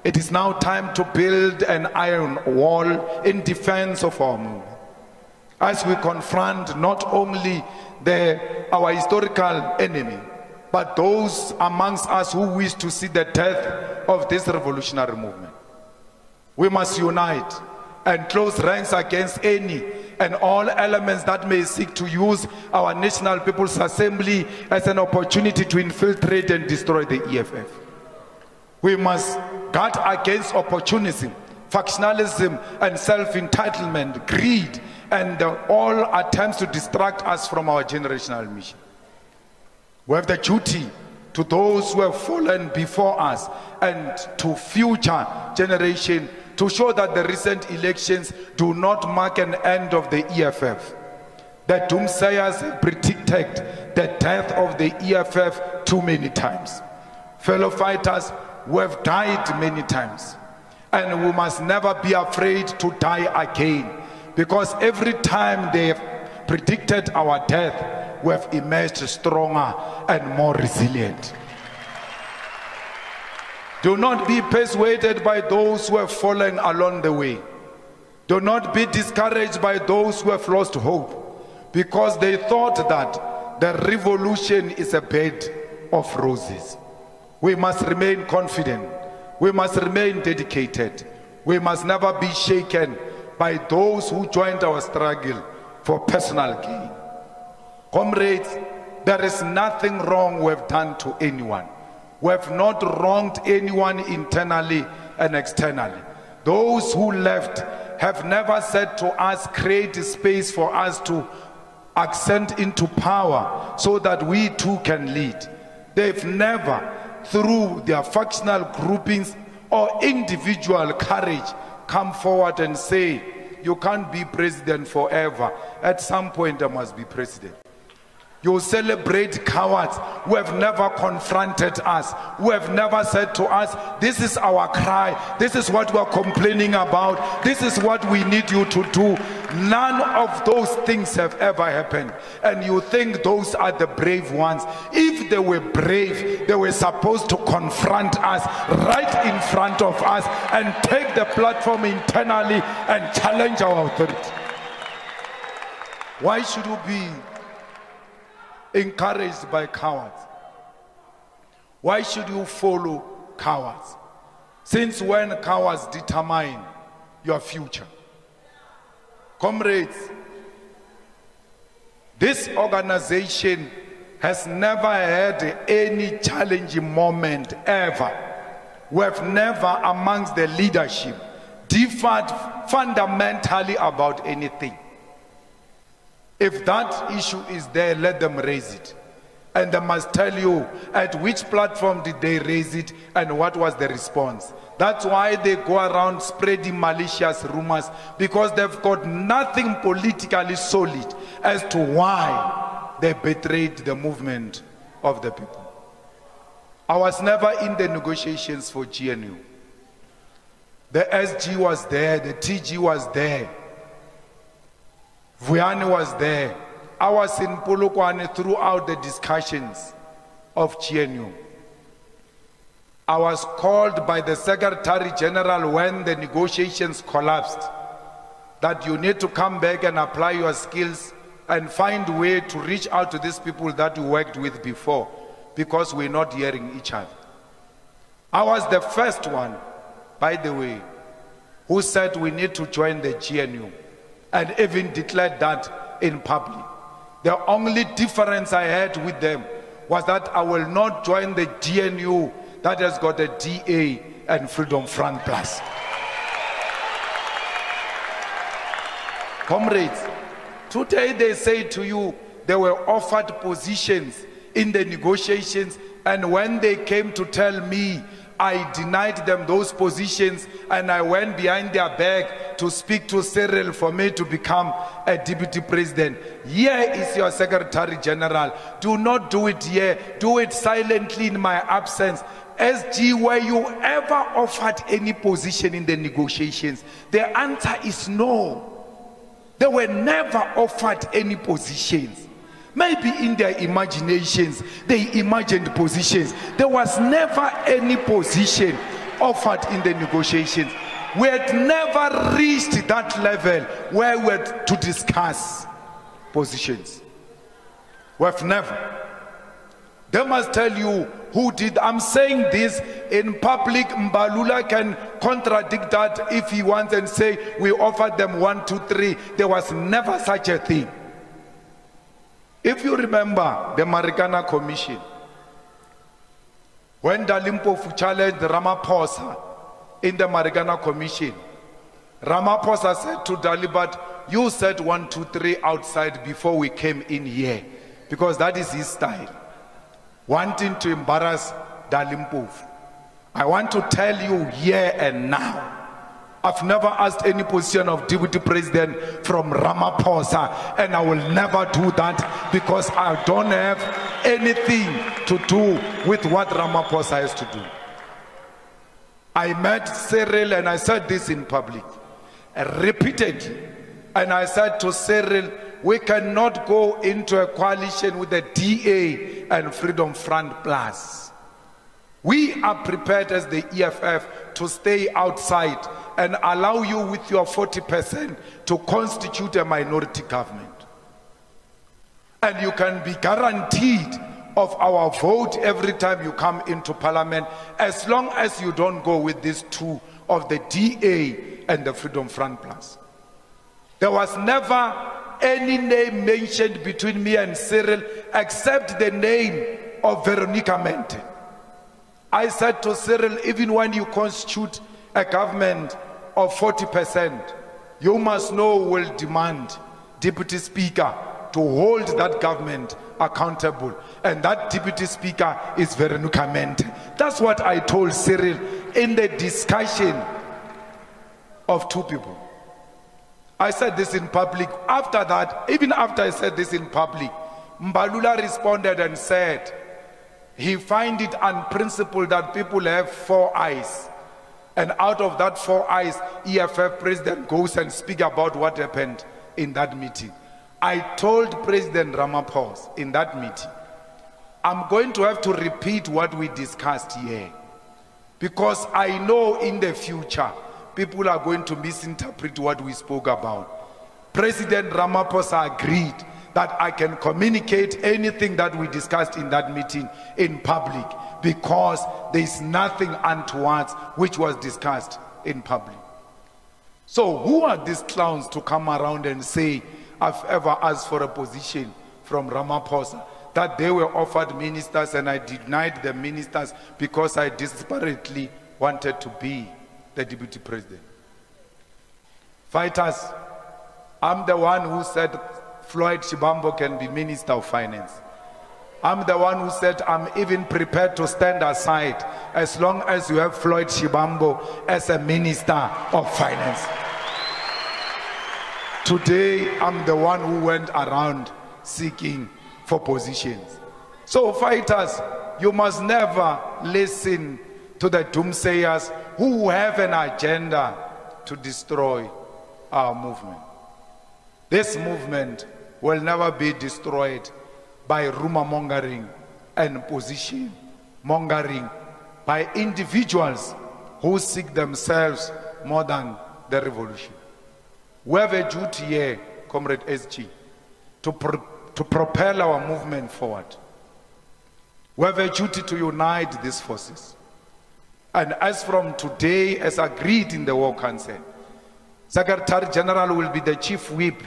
it is now time to build an iron wall in defense of our movement, as we confront not only our historical enemy, but those amongst us who wish to see the death of this revolutionary movement. We must unite and close ranks against any and all elements that may seek to use our National People's Assembly as an opportunity to infiltrate and destroy the EFF. We must guard against opportunism, factionalism, and self-entitlement, greed, and all attempts to distract us from our generational mission. We have the duty to those who have fallen before us and to future generations to show that the recent elections do not mark an end of the EFF. The doomsayers have predicted the death of the EFF too many times. Fellow fighters, we have died many times, and we must never be afraid to die again, because every time they have predicted our death, we have emerged stronger and more resilient. Do not be persuaded by those who have fallen along the way. Do not be discouraged by those who have lost hope, because they thought that the revolution is a bed of roses. We must remain confident. We must remain dedicated. We must never be shaken by those who joined our struggle for personal gain. Comrades, there is nothing wrong we have done to anyone. We have not wronged anyone internally and externally. Those who left have never said to us, create a space for us to ascend into power so that we too can lead. They've never, through their factional groupings or individual courage, come forward and say, you can't be president forever. At some point, I must be president. You celebrate cowards who have never confronted us, who have never said to us, this is our cry, this is what we are complaining about, this is what we need you to do. None of those things have ever happened. And you think those are the brave ones. If they were brave, they were supposed to confront us right in front of us and take the platform internally and challenge our authority. Why should we be encouraged by cowards? Why should you follow cowards? Since when cowards determine your future? Comrades, this organization has never had any challenging moment ever. We have never amongst the leadership differed fundamentally about anything. If that issue is there, let them raise it. And they must tell you at which platform did they raise it and what was the response. That's why they go around spreading malicious rumors, because they've got nothing politically solid as to why they betrayed the movement of the people. I was never in the negotiations for GNU. The SG was there, the TG was there, Vuyani was there. I was in Polokwane throughout the discussions of GNU. I was called by the Secretary General when the negotiations collapsed that you need to come back and apply your skills and find a way to reach out to these people that you worked with before, because we're not hearing each other. I was the first one, by the way, who said we need to join the GNU and even declared that in public. The only difference I had with them was that I will not join the GNU that has got a DA and Freedom Front Plus. Comrades, today they say to you they were offered positions in the negotiations, and when they came to tell me, I denied them those positions and I went behind their back to speak to Cyril for me to become a deputy president. Here is your Secretary General. Do not do it here. Do it silently in my absence. SG, were you ever offered any position in the negotiations? The answer is no. They were never offered any positions. Maybe in their imaginations, they imagined positions. There was never any position offered in the negotiations. We had never reached that level where we had to discuss positions. We have never. They must tell you who did. I'm saying this in public. Mbalula can contradict that if he wants and say we offered them 1, 2, 3. There was never such a thing. If you remember the Marikana Commission, when Dalimpofu challenged Ramaphosa in the Marikana Commission, Ramaphosa said to Dalibat, you said 1, 2, 3 outside before we came in here, because that is his style, wanting to embarrass Dalimpofu. I want to tell you here and now, I've never asked any position of deputy president from Ramaphosa, and I will never do that, because I don't have anything to do with what Ramaphosa has to do. I met Cyril and I said this in public, repeatedly, and I said to Cyril, we cannot go into a coalition with the DA and Freedom Front Plus. We are prepared as the EFF to stay outside and allow you with your 40% to constitute a minority government. And you can be guaranteed of our vote every time you come into parliament, as long as you don't go with these two of the DA and the Freedom Front Plus. There was never any name mentioned between me and Cyril except the name of Veronica Mente. I said to Cyril, even when you constitute a government of 40%, you must know we'll demand Deputy Speaker to hold that government accountable. And that Deputy Speaker is Veronica Mente. That's what I told Cyril in the discussion of two people. I said this in public. After that, even after I said this in public, Mbalula responded and said, he finds it unprincipled that people have 4 eyes. And out of that 4 eyes, EFF president goes and speaks about what happened in that meeting. I told President Ramaphosa in that meeting, I'm going to have to repeat what we discussed here, because I know in the future, people are going to misinterpret what we spoke about. President Ramaphosa agreed that I can communicate anything that we discussed in that meeting in public, because there is nothing untoward which was discussed in public. So who are these clowns to come around and say, I've ever asked for a position from Ramaphosa? that they were offered ministers and I denied the ministers because I desperately wanted to be the deputy president. Fighters, I'm the one who said Floyd Shibambo can be Minister of Finance. I'm the one who said I'm even prepared to stand aside as long as you have Floyd Shibambo as a Minister of Finance. Today, I'm the one who went around seeking for positions. So fighters, you must never listen to the doomsayers who have an agenda to destroy our movement. This movement will never be destroyed by rumor mongering and position mongering by individuals who seek themselves more than the revolution. We have a duty here, Comrade SG, to propel our movement forward. We have a duty to unite these forces. And as from today, as agreed in the War Council, Secretary General will be the chief whip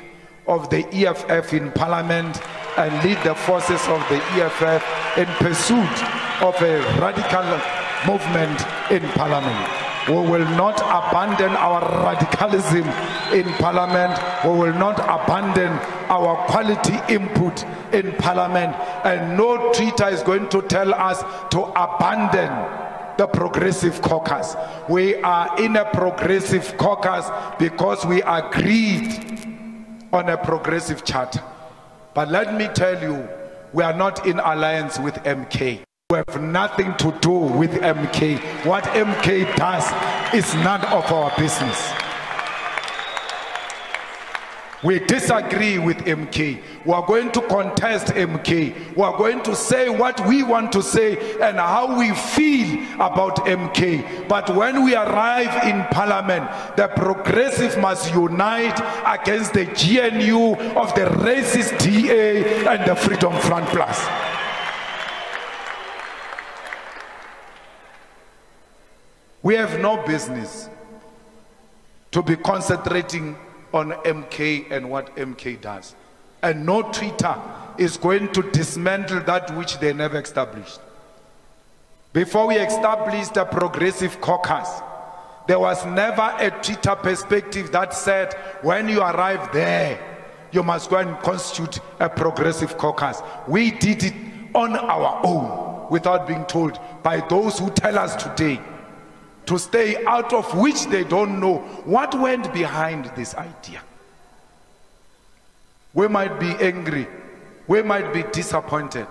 of the EFF in Parliament and lead the forces of the EFF in pursuit of a radical movement in Parliament. We will not abandon our radicalism in Parliament. We will not abandon our quality input in Parliament. And no treater is going to tell us to abandon the Progressive Caucus. We are in a Progressive Caucus because we agreed on a progressive charter. But let me tell you, we are not in alliance with MK. We have nothing to do with MK. What MK does is none of our business. We disagree with MK. We are going to contest MK. We are going to say what we want to say and how we feel about MK. But when we arrive in Parliament, the Progressive must unite against the GNU of the racist DA and the Freedom Front Plus. We have no business to be concentrating on MK and what MK does. And no treater is going to dismantle that which they never established. Before we established the Progressive Caucus, there was never a treater perspective that said, when you arrive there, you must go and constitute a Progressive Caucus. We did it on our own, without being told by those who tell us today to stay out of which they don't know what went behind this idea. We might be angry, we might be disappointed,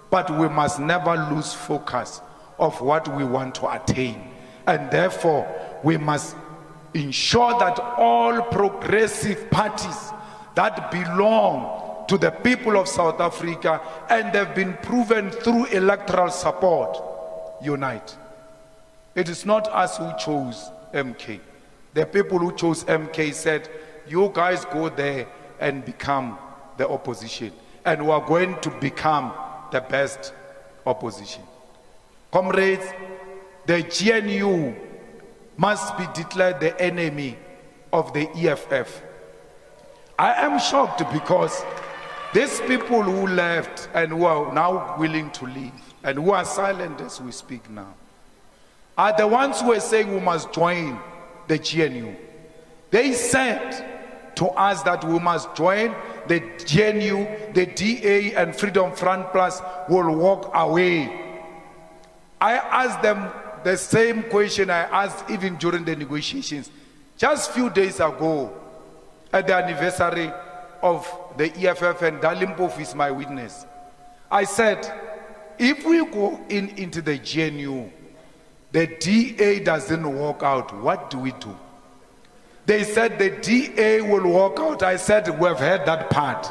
but we must never lose focus of what we want to attain. And therefore, we must ensure that all progressive parties that belong to the people of South Africa and they've been proven through electoral support, unite. It is not us who chose MK. The people who chose MK said, you guys go there and become the opposition. And we are going to become the best opposition. Comrades, the GNU must be declared the enemy of the EFF. I am shocked because these people who left and who are now willing to leave and who are silent as we speak now are the ones who are saying we must join the GNU. They said to us that we must join the GNU, the DA and Freedom Front Plus will walk away. I asked them the same question I asked even during the negotiations. Just a few days ago, at the anniversary of the EFF, and Dalimpof is my witness. I said, if we go into the GNU, the DA doesn't walk out, what do we do? They said the DA will walk out. I said, we've heard that part.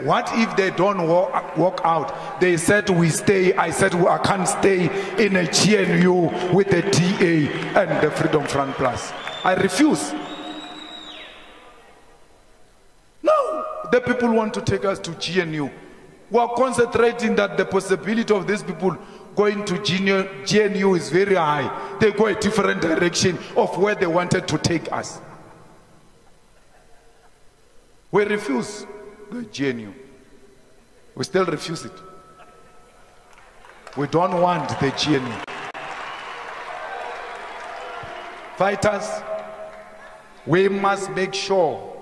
What if they don't walk out? They said we stay. I said, well, I can't stay in a GNU with the DA and the Freedom Front Plus. I refuse. No, the people want to take us to GNU. We are concentrating that the possibility of these people going to GNU is very high. They go a different direction of where they wanted to take us. We refuse the GNU. We still refuse it. We don't want the GNU. Fighters, we must make sure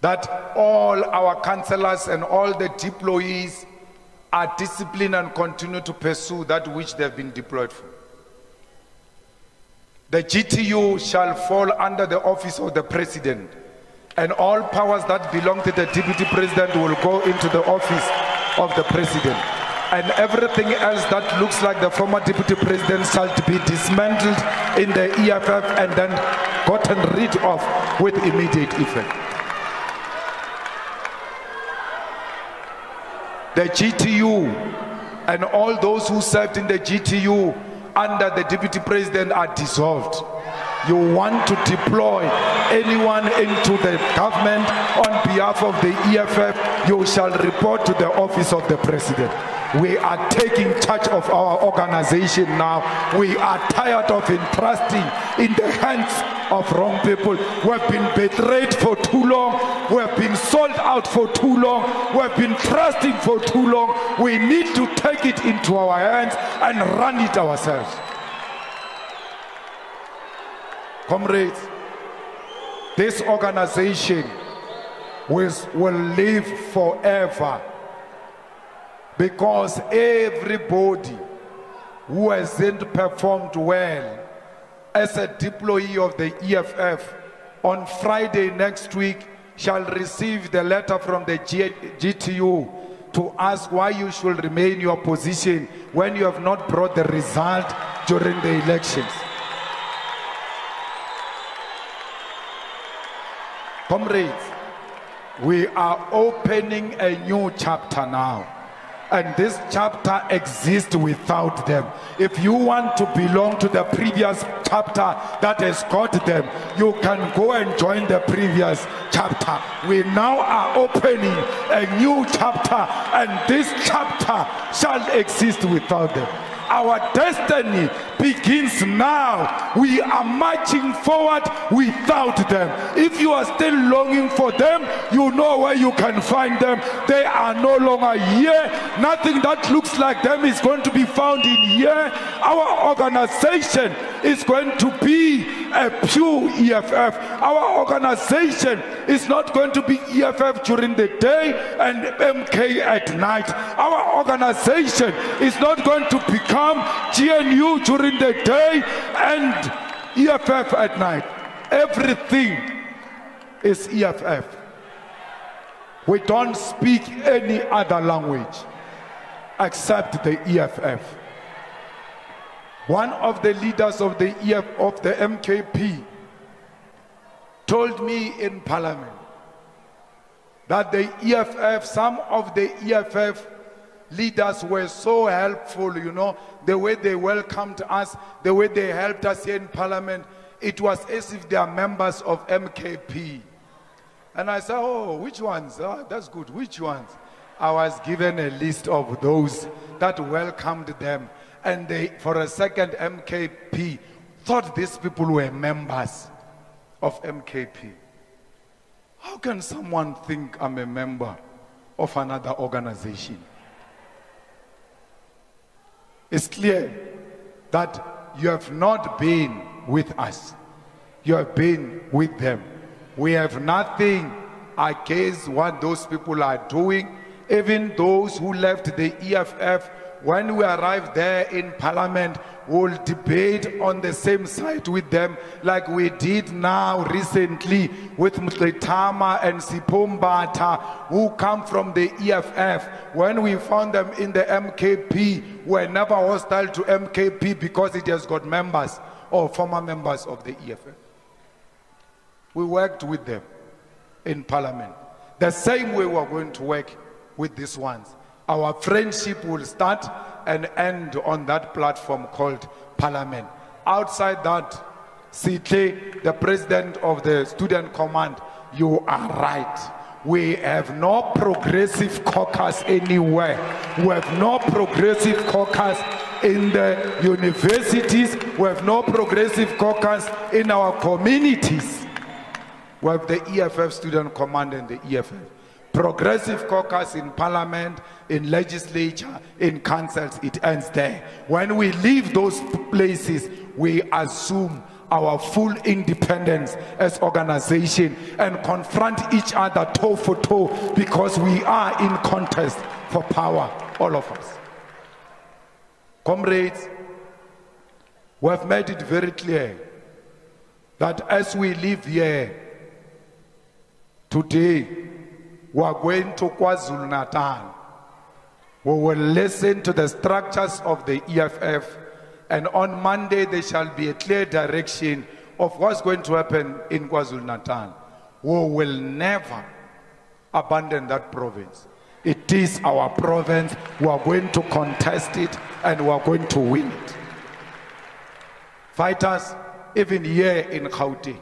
that all our councillors and all the deployees are disciplined and continue to pursue that which they've been deployed for. The GTU shall fall under the office of the president, and all powers that belong to the deputy president will go into the office of the president. And everything else that looks like the former deputy president shall be dismantled in the EFF and then gotten rid of with immediate effect. The GTU and all those who served in the GTU under the deputy president are dissolved. You want to deploy anyone into the government on behalf of the EFF, you shall report to the office of the president. We are taking charge of our organization now. We are tired of entrusting in the hands of wrong people. We have been betrayed for too long. We have been sold out for too long. We have been trusting for too long. We need to take it into our hands and run it ourselves. Comrades, this organization will live forever, because everybody who hasn't performed well as a deployee of the EFF on Friday next week shall receive the letter from the GTU to ask why you should remain in your position when you have not brought the result during the elections. Comrades, we are opening a new chapter now. And this chapter exists without them. If you want to belong to the previous chapter that has got them, you can go and join the previous chapter. We now are opening a new chapter, and this chapter shall exist without them. Our destiny begins now. We are marching forward without them. If you are still longing for them, you know where you can find them. They are no longer here. Nothing that looks like them is going to be found in here. Our organization is going to be a pure EFF. Our organization is not going to be EFF during the day and MK at night. Our organization is not going to become GNU during the day and EFF at night. Everything is EFF. We don't speak any other language except the EFF. One of the leaders of the MKP told me in Parliament that the EFF, some of the EFF leaders were so helpful, you know, the way they welcomed us, the way they helped us here in Parliament. It was as if they are members of MKP. And I said, oh, which ones? Oh, that's good. Which ones? I was given a list of those that welcomed them. And they, for a second, MKP thought these people were members of MKP. How can someone think I'm a member of another organization? It's clear that you have not been with us. You have been with them. We have nothing against what those people are doing. Even those who left the EFF, when we arrive there in Parliament, we'll debate on the same side with them like we did now recently with Mutletama and Sipombata, who come from the EFF. When we found them in the MKP, we're never hostile to MKP because it has got members or former members of the EFF. We worked with them in Parliament. The same way we're going to work with these ones. Our friendship will start and end on that platform called Parliament. Outside that, Sitle, the president of the Student Command, you are right. We have no progressive caucus anywhere. We have no progressive caucus in the universities. We have no progressive caucus in our communities. We have the EFF Student Command and the EFF. Progressive caucus in parliament, in legislature, in councils, it ends there. When we leave those places, we assume our full independence as organization and confront each other toe for toe, because we are in contest for power, all of us. Comrades, we have made it very clear that as we live here today, we are going to KwaZulu-Natal. We will listen to the structures of the EFF, and on Monday there shall be a clear direction of what's going to happen in KwaZulu-Natal. We will never abandon that province. It is our province. We are going to contest it and we are going to win it. Fighters, even here in Gauteng,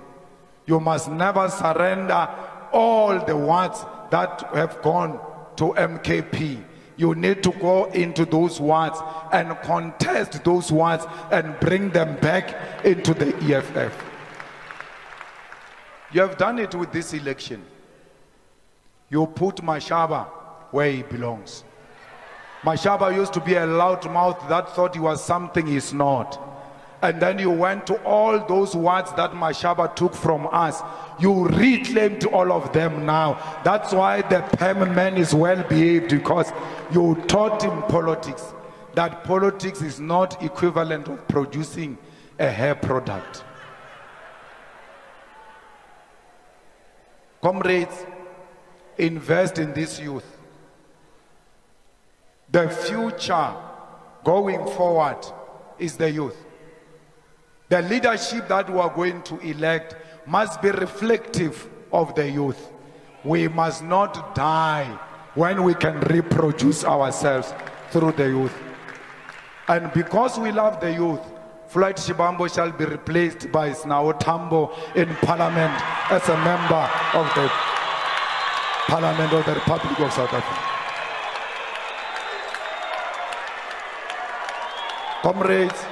you must never surrender all the wards that have gone to MKP. You need to go into those wards and contest those wards and bring them back into the EFF. You have done it with this election. You put Mashaba where he belongs. Mashaba used to be a loudmouth that thought he was something he's not. And then you went to all those words that Mashaba took from us. You reclaimed all of them now. That's why the Pam man is well behaved, because you taught him politics. That politics is not equivalent of producing a hair product. Comrades, invest in this youth. The future going forward is the youth. The leadership that we are going to elect must be reflective of the youth. We must not die when we can reproduce ourselves through the youth. And because we love the youth, Floyd Shibambo shall be replaced by Snao Tambo in Parliament as a member of the Parliament of the Republic of South Africa. Comrades,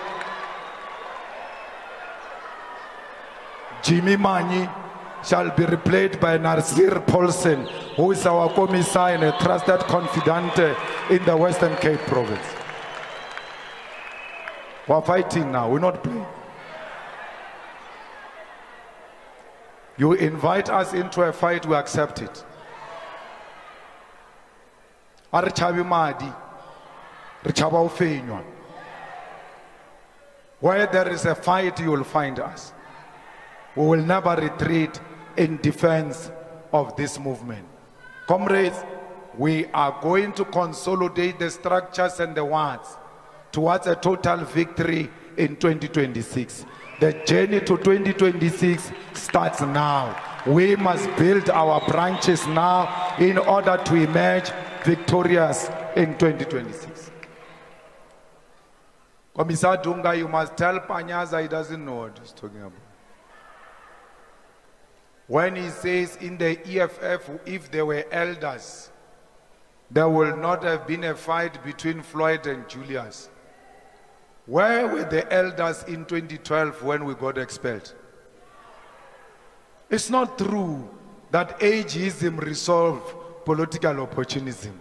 Jimmy Mani shall be replaced by Narsir Paulsen, who is our commissar and a trusted confidant in the Western Cape province. We're fighting now, we're not playing. You invite us into a fight, we accept it. Where there is a fight, you will find us. We will never retreat in defense of this movement. Comrades, we are going to consolidate the structures and the words towards a total victory in 2026. The journey to 2026 starts now. We must build our branches now in order to emerge victorious in 2026. Commissar Dunga, you must tell Panyaza he doesn't know what he's talking about. When he says in the EFF, if there were elders, there will not have been a fight between Floyd and Julius. Where were the elders in 2012 when we got expelled? It's not true that ageism resolved political opportunism.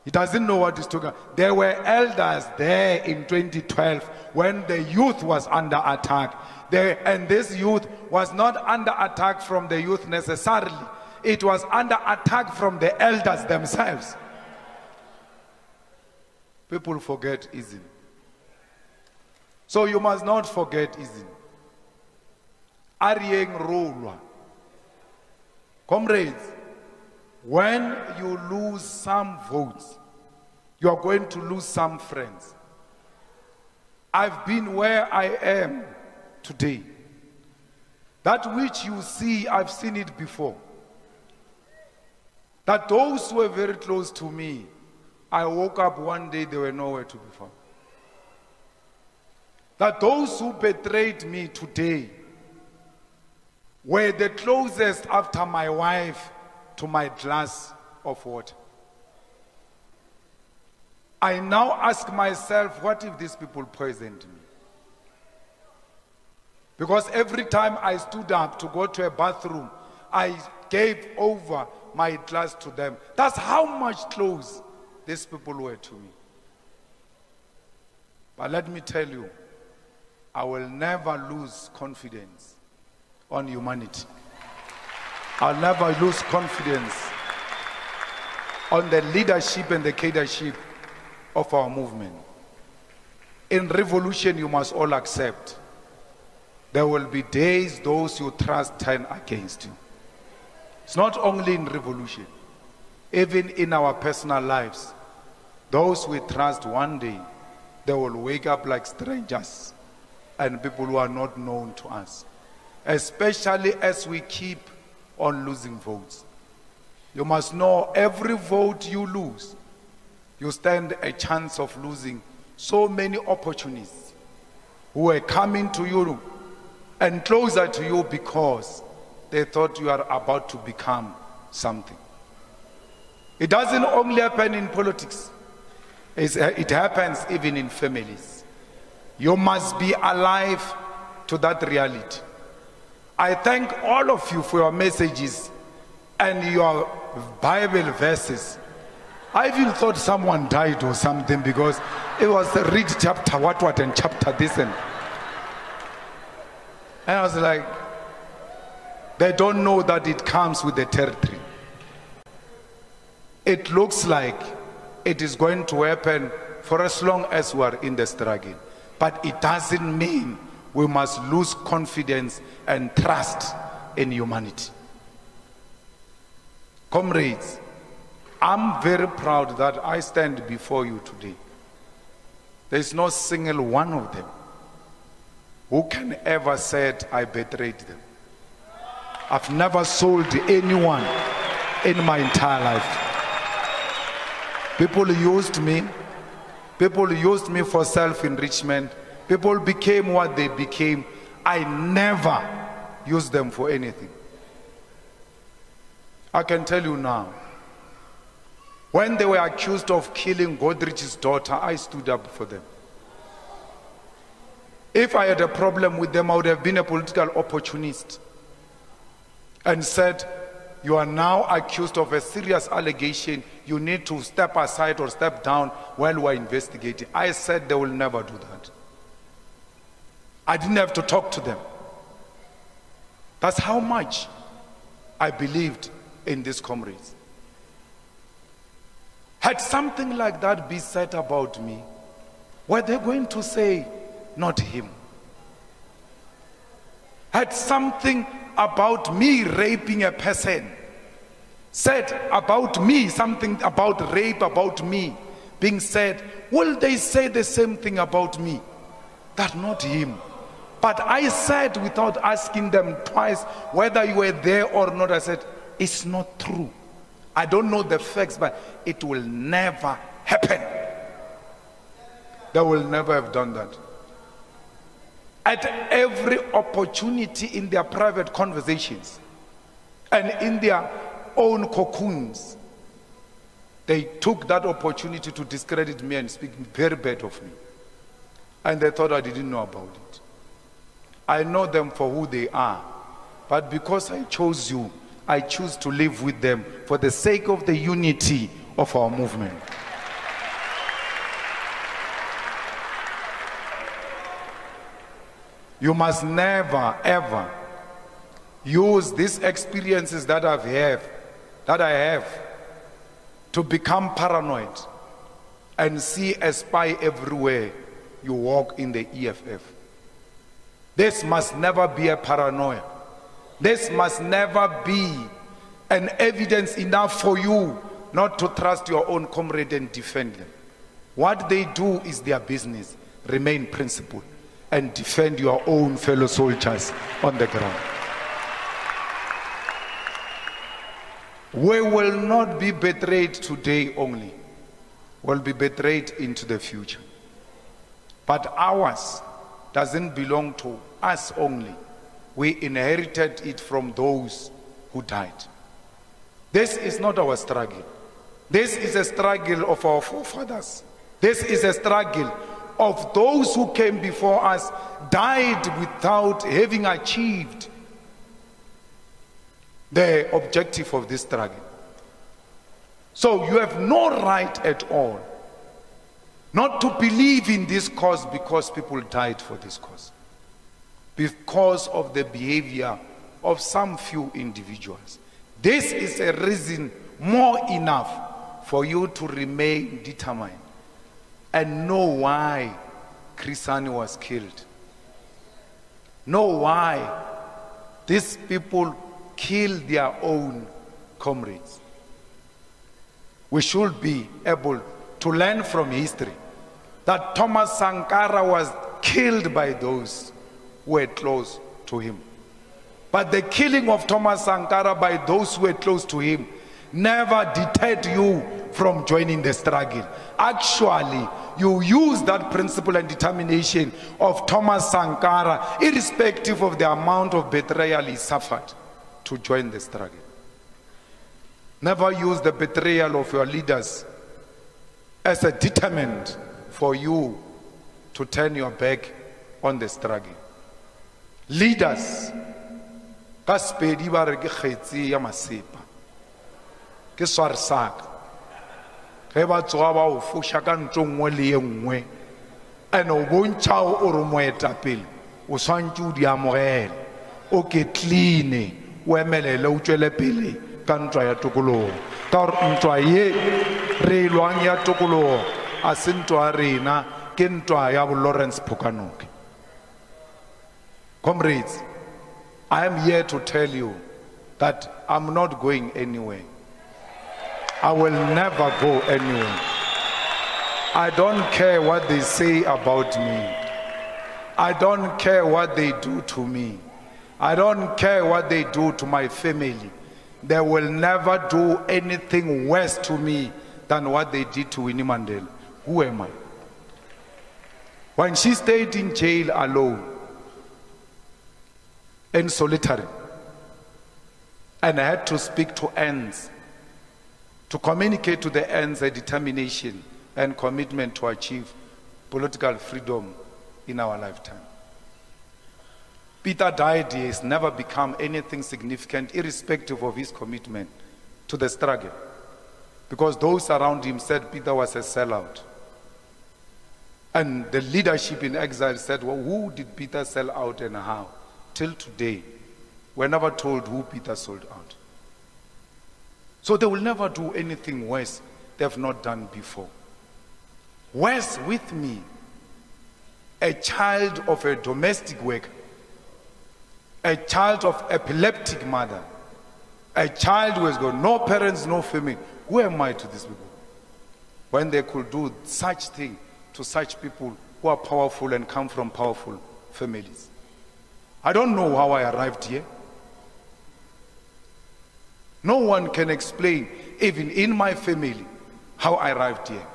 He doesn't know what he's talking about. There were elders there in 2012 when the youth was under attack. And this youth was not under attack from the youth necessarily. It was under attack from the elders themselves. People forget ism. So you must not forget ism. Arieng Rolwa. Comrades, when you lose some votes, you are going to lose some friends. I've been where I am today. That which you see, I've seen it before. That those who were very close to me, I woke up one day, they were nowhere to be found. That those who betrayed me today were the closest after my wife to my glass of water. I now ask myself, what if these people poisoned me? Because every time I stood up to go to a bathroom, I gave over my class to them. That's how much close these people were to me. But let me tell you, I will never lose confidence on humanity. I'll never lose confidence on the leadership and the cadreship of our movement. In revolution, you must all accept there will be days those you trust turn against you. It's not only in revolution, even in our personal lives. Those we trust, one day they will wake up like strangers and people who are not known to us, especially as we keep on losing votes. You must know every vote you lose, you stand a chance of losing so many opportunities who are coming to you and closer to you because they thought you are about to become something. It doesn't only happen in politics. It happens even in families. You must be alive to that reality. I thank all of you for your messages and your Bible verses. I even thought someone died or something because it was read chapter what and chapter this and I was like, they don't know that it comes with the territory. It looks like it is going to happen for as long as we are in the struggle. But it doesn't mean we must lose confidence and trust in humanity. Comrades, I'm very proud that I stand before you today. There is no single one of them who can ever say I betrayed them. I've never sold anyone in my entire life. People used me. People used me for self-enrichment. People became what they became. I never used them for anything. I can tell you now, when they were accused of killing Godrich's daughter, I stood up for them. If I had a problem with them, I would have been a political opportunist and said, you are now accused of a serious allegation. You need to step aside or step down while we are investigating. I said they will never do that. I didn't have to talk to them. That's how much I believed in these comrades. Had something like that be said about me, were they going to say, not him? Had something about me raping a person said about me, something about rape about me being said, will they say the same thing about me? That not him. But I said without asking them twice whether you were there or not, I said, it's not true. I don't know the facts, but it will never happen. They will never have done that. At every opportunity in their private conversations and in their own cocoons, they took that opportunity to discredit me and speak very bad of me. And they thought I didn't know about it. I know them for who they are. But because I chose you, I choose to live with them for the sake of the unity of our movement. You must never, ever use these experiences that I have to become paranoid and see a spy everywhere you walk in the EFF. This must never be a paranoia. This must never be an evidence enough for you not to trust your own comrade and defend them. What they do is their business. Remain principled and defend your own fellow soldiers on the ground. We will not be betrayed today only. We'll be betrayed into the future. But ours doesn't belong to us only. We inherited it from those who died. This is not our struggle. This is a struggle of our forefathers. This is a struggle of those who came before us, died without having achieved the objective of this struggle. So you have no right at all not to believe in this cause because people died for this cause, because of the behavior of some few individuals. This is a reason more enough for you to remain determined and know why Chrisani was killed. Know why these people killed their own comrades. We should be able to learn from history that Thomas Sankara was killed by those who were close to him. But the killing of Thomas Sankara by those who were close to him never deterred you from joining the struggle. Actually, you use that principle and determination of Thomas Sankara, irrespective of the amount of betrayal he suffered, to join the struggle. Never use the betrayal of your leaders as a determinant for you to turn your back on the struggle. Leaders, ka Sepedi ba re ke kgetsi ya masepa, ke swarsaka, ge ba tsoga ba o fosha ka ntlo nngwe le ye nngwe, ene o bontšha o re moetapele o swantse o di amogele, o ke clean, o emelele o tšwele pele ka ntwa ya tokologo, ka gore ntwa ye re lwang ya tokologo a se ntwa rena, ke ntwa ya bo Lawrence Phokanoke. Comrades, I am here to tell you that I'm not going anywhere. I will never go anywhere. I don't care what they say about me. I don't care what they do to me. I don't care what they do to my family. They will never do anything worse to me than what they did to Winnie Mandela. Who am I? When she stayed in jail alone and solitary, and I had to speak to ends, to communicate to the ends a determination and commitment to achieve political freedom in our lifetime. Peter died. He has never become anything significant, irrespective of his commitment to the struggle, because those around him said Peter was a sellout. And the leadership in exile said, well, who did Peter sell out and how? Till today, we're never told who Peter sold out. So they will never do anything worse they have not done before. Worse with me, a child of a domestic worker, a child of epileptic mother, a child who has got no parents, no family. Who am I to these people? When they could do such thing to such people who are powerful and come from powerful families. I don't know how I arrived here. No one can explain, even in my family, how I arrived here.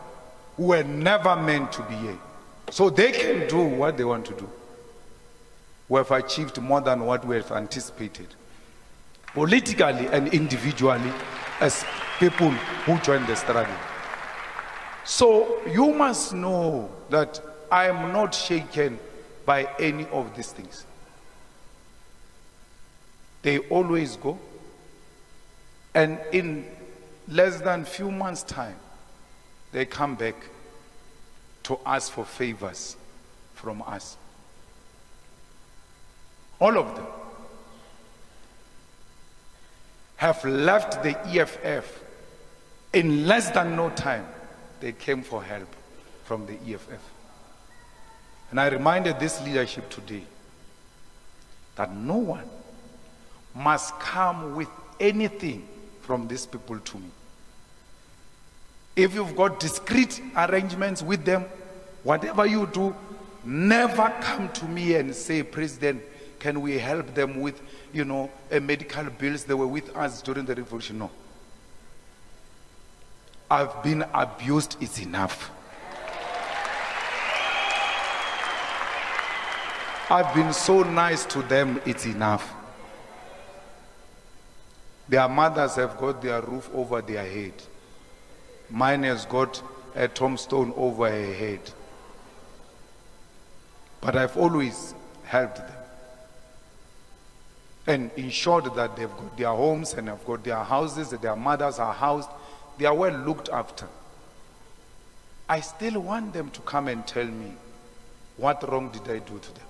We were never meant to be here. So they can do what they want to do. We have achieved more than what we have anticipated, politically and individually, as people who join the struggle. So you must know that I am not shaken by any of these things. They always go, and in less than few months' time, they come back to ask for favors from us. All of them have left the EFF in less than no time. They came for help from the EFF. And I reminded this leadership today that no one must come with anything from these people to me. If you've got discreet arrangements with them, whatever you do, never come to me and say, President, can we help them with, medical bills? They were with us during the revolution. No. I've been abused, it's enough. I've been so nice to them, it's enough. Their mothers have got their roof over their head. Mine has got a tombstone over her head. But I've always helped them. and ensured that they've got their homes and have got their houses, that their mothers are housed, they are well looked after. I still want them to come and tell me, what wrong did I do to them?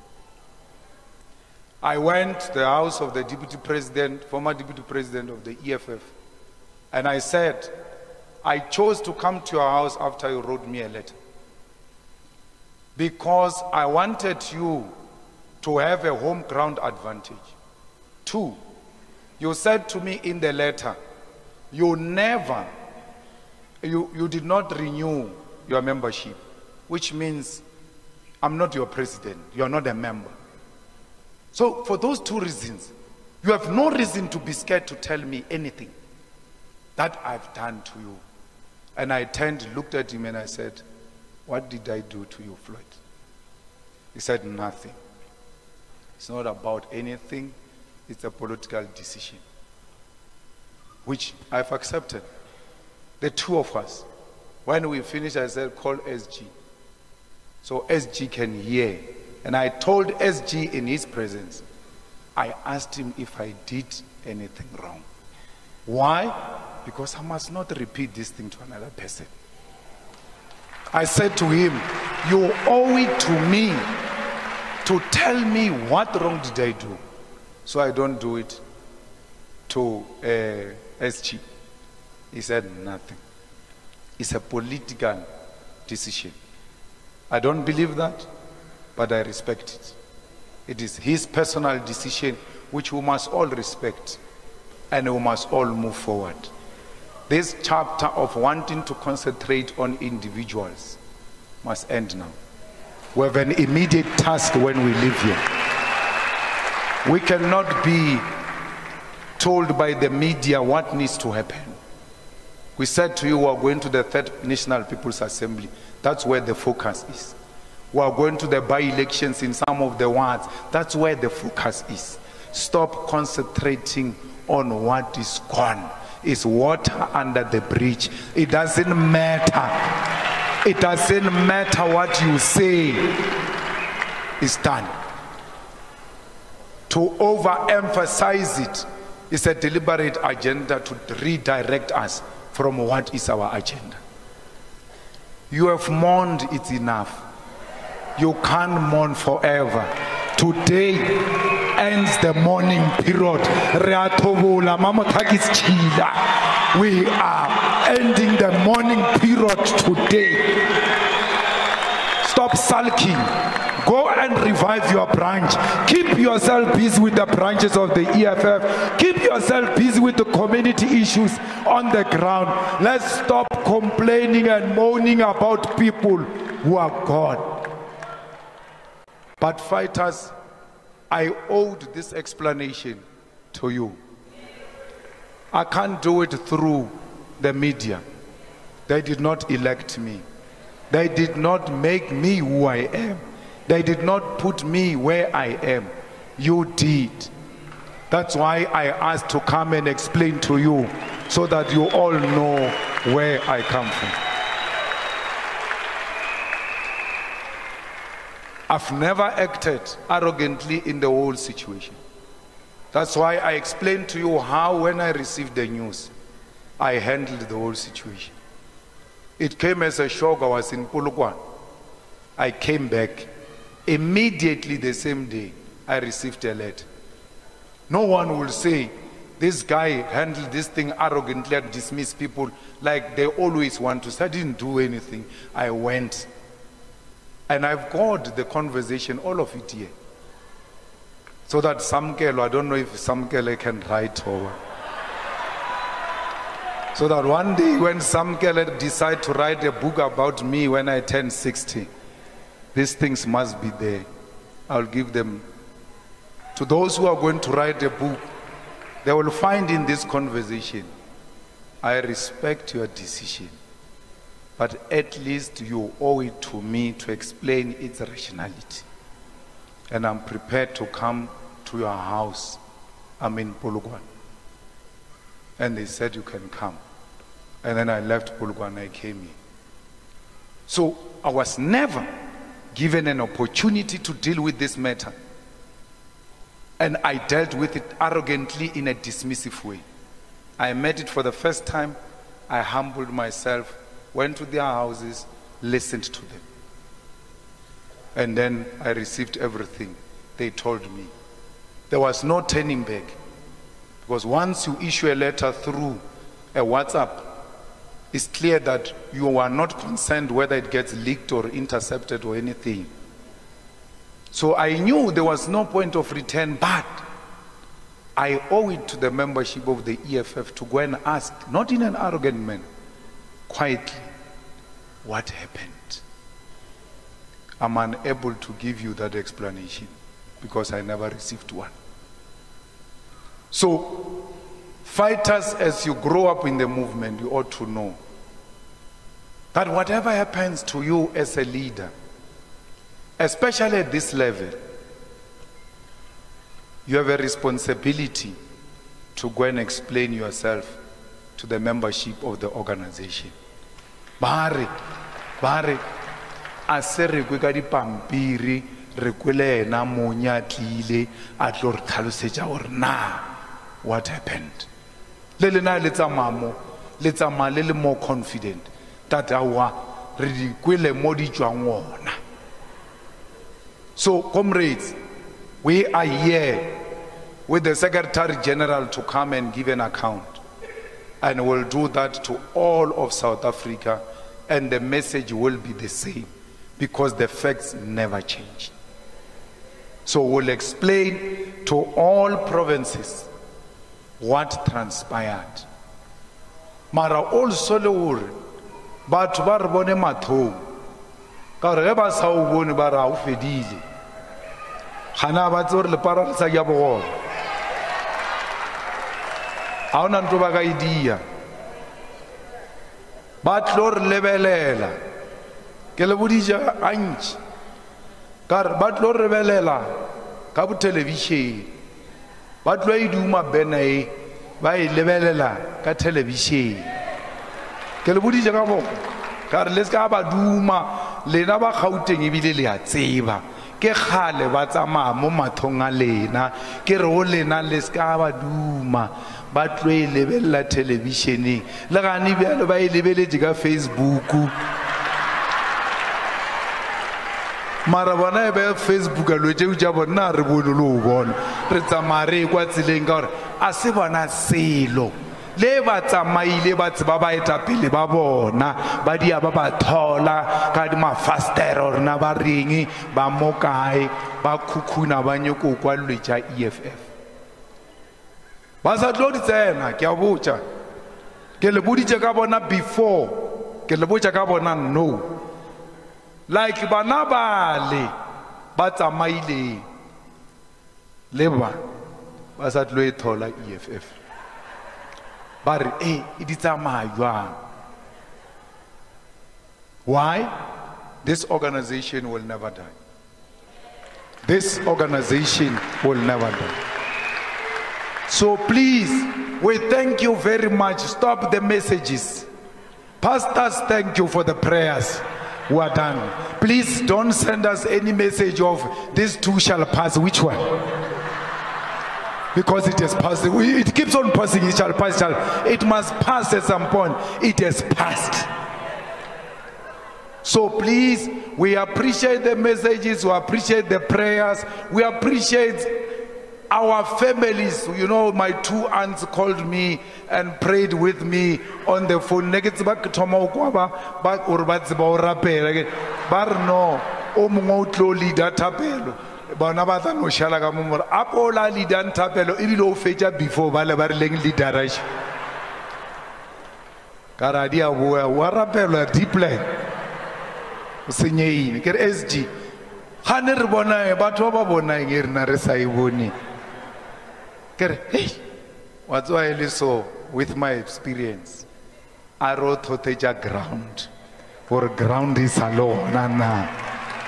I went to the house of the deputy president, former deputy president of the EFF, and I said, I chose to come to your house after you wrote me a letter because I wanted you to have a home ground advantage. 2, you said to me in the letter, you did not renew your membership, which means I'm not your president, you're not a member. So for those 2 reasons, you have no reason to be scared to tell me anything that I've done to you. And I looked at him and I said, what did I do to you, Floyd? He said, nothing. It's not about anything. It's a political decision, which I've accepted. The 2 of us. When we finished, I said, call SG. So SG can hear. And I told SG in his presence, I asked him if I did anything wrong. Why? Because I must not repeat this thing to another person. I said to him, you owe it to me to tell me what wrong did I do, so I don't do it to SG. He said nothing. It's a political decision. I don't believe that, but I respect it. It is his personal decision, which we must all respect, and we must all move forward. This chapter of wanting to concentrate on individuals must end now. We have an immediate task when we leave here. We cannot be told by the media what needs to happen. We said to you, we are going to the 3rd National People's Assembly. That's where the focus is. We are going to the by-elections in some of the wards. That's where the focus is. Stop concentrating on what is gone. It's water under the bridge. It doesn't matter. It doesn't matter what you say. It's done. To overemphasize it is a deliberate agenda to redirect us from what is our agenda. You have mourned, it's enough. You can't mourn forever. Today ends the mourning period. We are ending the mourning period today. Stop sulking. Go and revive your branch. Keep yourself busy with the branches of the EFF. Keep yourself busy with the community issues on the ground. Let's stop complaining and moaning about people who are gone. But fighters, I owed this explanation to you. I can't do it through the media. They did not elect me. They did not make me who I am. They did not put me where I am. You did. That's why I asked to come and explain to you, so that you all know where I come from. I've never acted arrogantly in the whole situation. That's why I explained to you how, when I received the news, I handled the whole situation. It came as a shock. I was in Polokwane. I came back. Immediately the same day, I received a letter. No one will say, this guy handled this thing arrogantly and dismissed people like they always want to say. I didn't do anything. I went. And I've got the conversation, all of it here. So that Samkelo, I don't know if Samkelo can write over. So that one day when Samkelo decide to write a book about me when I turn 60, these things must be there. I'll give them to those who are going to write a book. They will find in this conversation, I respect your decision, but at least you owe it to me to explain its rationality. And I'm prepared to come to your house. I'm in Polokwane. And they said you can come. And then I left Polokwane and I came here. So I was never given an opportunity to deal with this matter. And I dealt with it arrogantly in a dismissive way. I met it for the first time. I humbled myself, went to their houses, listened to them. And then I received everything they told me. There was no turning back. Because once you issue a letter through a WhatsApp, it's clear that you are not concerned whether it gets leaked or intercepted or anything. So I knew there was no point of return, but I owe it to the membership of the EFF to go and ask, not in an arrogant manner, quietly, what happened? I'm unable to give you that explanation because I never received one. So, fighters, as you grow up in the movement, you ought to know that whatever happens to you as a leader, especially at this level, you have a responsibility to go and explain yourself to the membership of the organization. Bare, a se re kwe ka dipampiri re kwele ena monya tlile a tlo re tlhalosetsa gore na what happened. Le lena le tsamaya le le more confident that awa re di kwele mo di tswang ona. So comrades, we are here with the Secretary General to come and give an account, and we'll do that to all of South Africa, and the message will be the same because the facts never change. So we'll explain to all provinces what transpired. Mara also le hore batho ba re bone mathong ka re ba sa o bone ba ra o fedile gana ba tsore le para sa ya bogolo a ona ntlo ba ka idea ba tlo re lebelela ke le bodija antši ka re ba tlo re lebelela ka bo television ba tlo iduma bena e ba e lebelela ka television ke le bodija ka bo ka re le ska ba duma lena ba Gauteng ebile le a tseba ke khale ba tsamaya mo mathong a lena ke re o lena le ska ba duma ba tlo e lebelela televisioneng le gane bjalo ba e lebeletse ka Facebook mara bona e ba Facebook a lwetse o ja bona re bone lo bona re tsamaya re kwa tseleng ka gore a se bona selo le ba tsamaile ba tseba ba eta pele ba bona ba dia ba ba thola ka di mafastero rena ba ringi ba mokae ba khukhuna ba nyoko kwa lwetsa EFF ba sa tlo di tsena ke a botsa ke le boditse ka bona before ke le botsa ka bona no like bana bale ba tsamaile le ba sa tlo e thola EFF ba re e di tsamaya jwang. Why? This organization will never die. This organization will never die. So please, we thank you very much. Stop the messages. Pastors, thank you for the prayers. We are done. Please don't send us any message of this too shall pass. Which one? Because it has passed. It keeps on passing. It shall pass. It must pass at some point. It has passed. So please, we appreciate the messages. We appreciate the prayers. We appreciate our families. You know, my two aunts called me and prayed with me on the phone. Bona ba tla no shala ka momora apola leader ntapelo e dilo fetsa before ba le ba re leng leaderage ka radia boa wa rapelo deep plan o senyeine ke re SG gane re bona batho ba bona eng re na re sa e bone ke re hey what's why so with my experience I wrote to ground for ground is alone na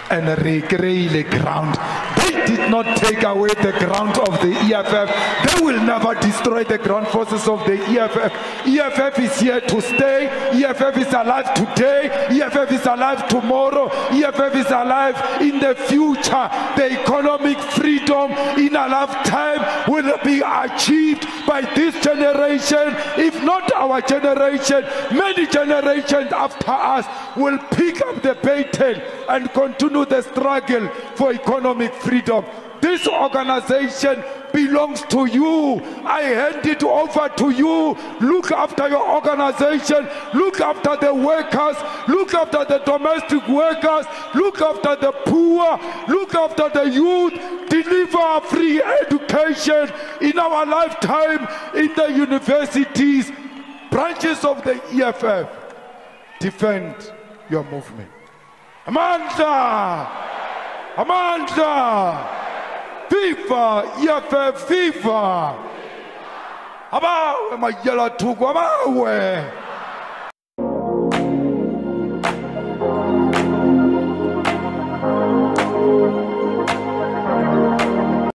and re create ground They did not take away the ground of the EFF. They will never destroy the ground forces of the EFF. EFF is here to stay. EFF is alive today. EFF is alive tomorrow. EFF is alive in the future. The economic freedom in a lifetime will be achieved by this generation. If not our generation, many generations after us will pick up the baton and continue the struggle for economic freedom. This organization belongs to you. I hand it over to you. Look after your organization. Look after the workers. Look after the domestic workers. Look after the poor. Look after the youth. Deliver free education in our lifetime in the universities, branches of the EFF. Defend your movement. Amandla! Amandla! Viva EFF, viva! Abawe mayela thuku abawe!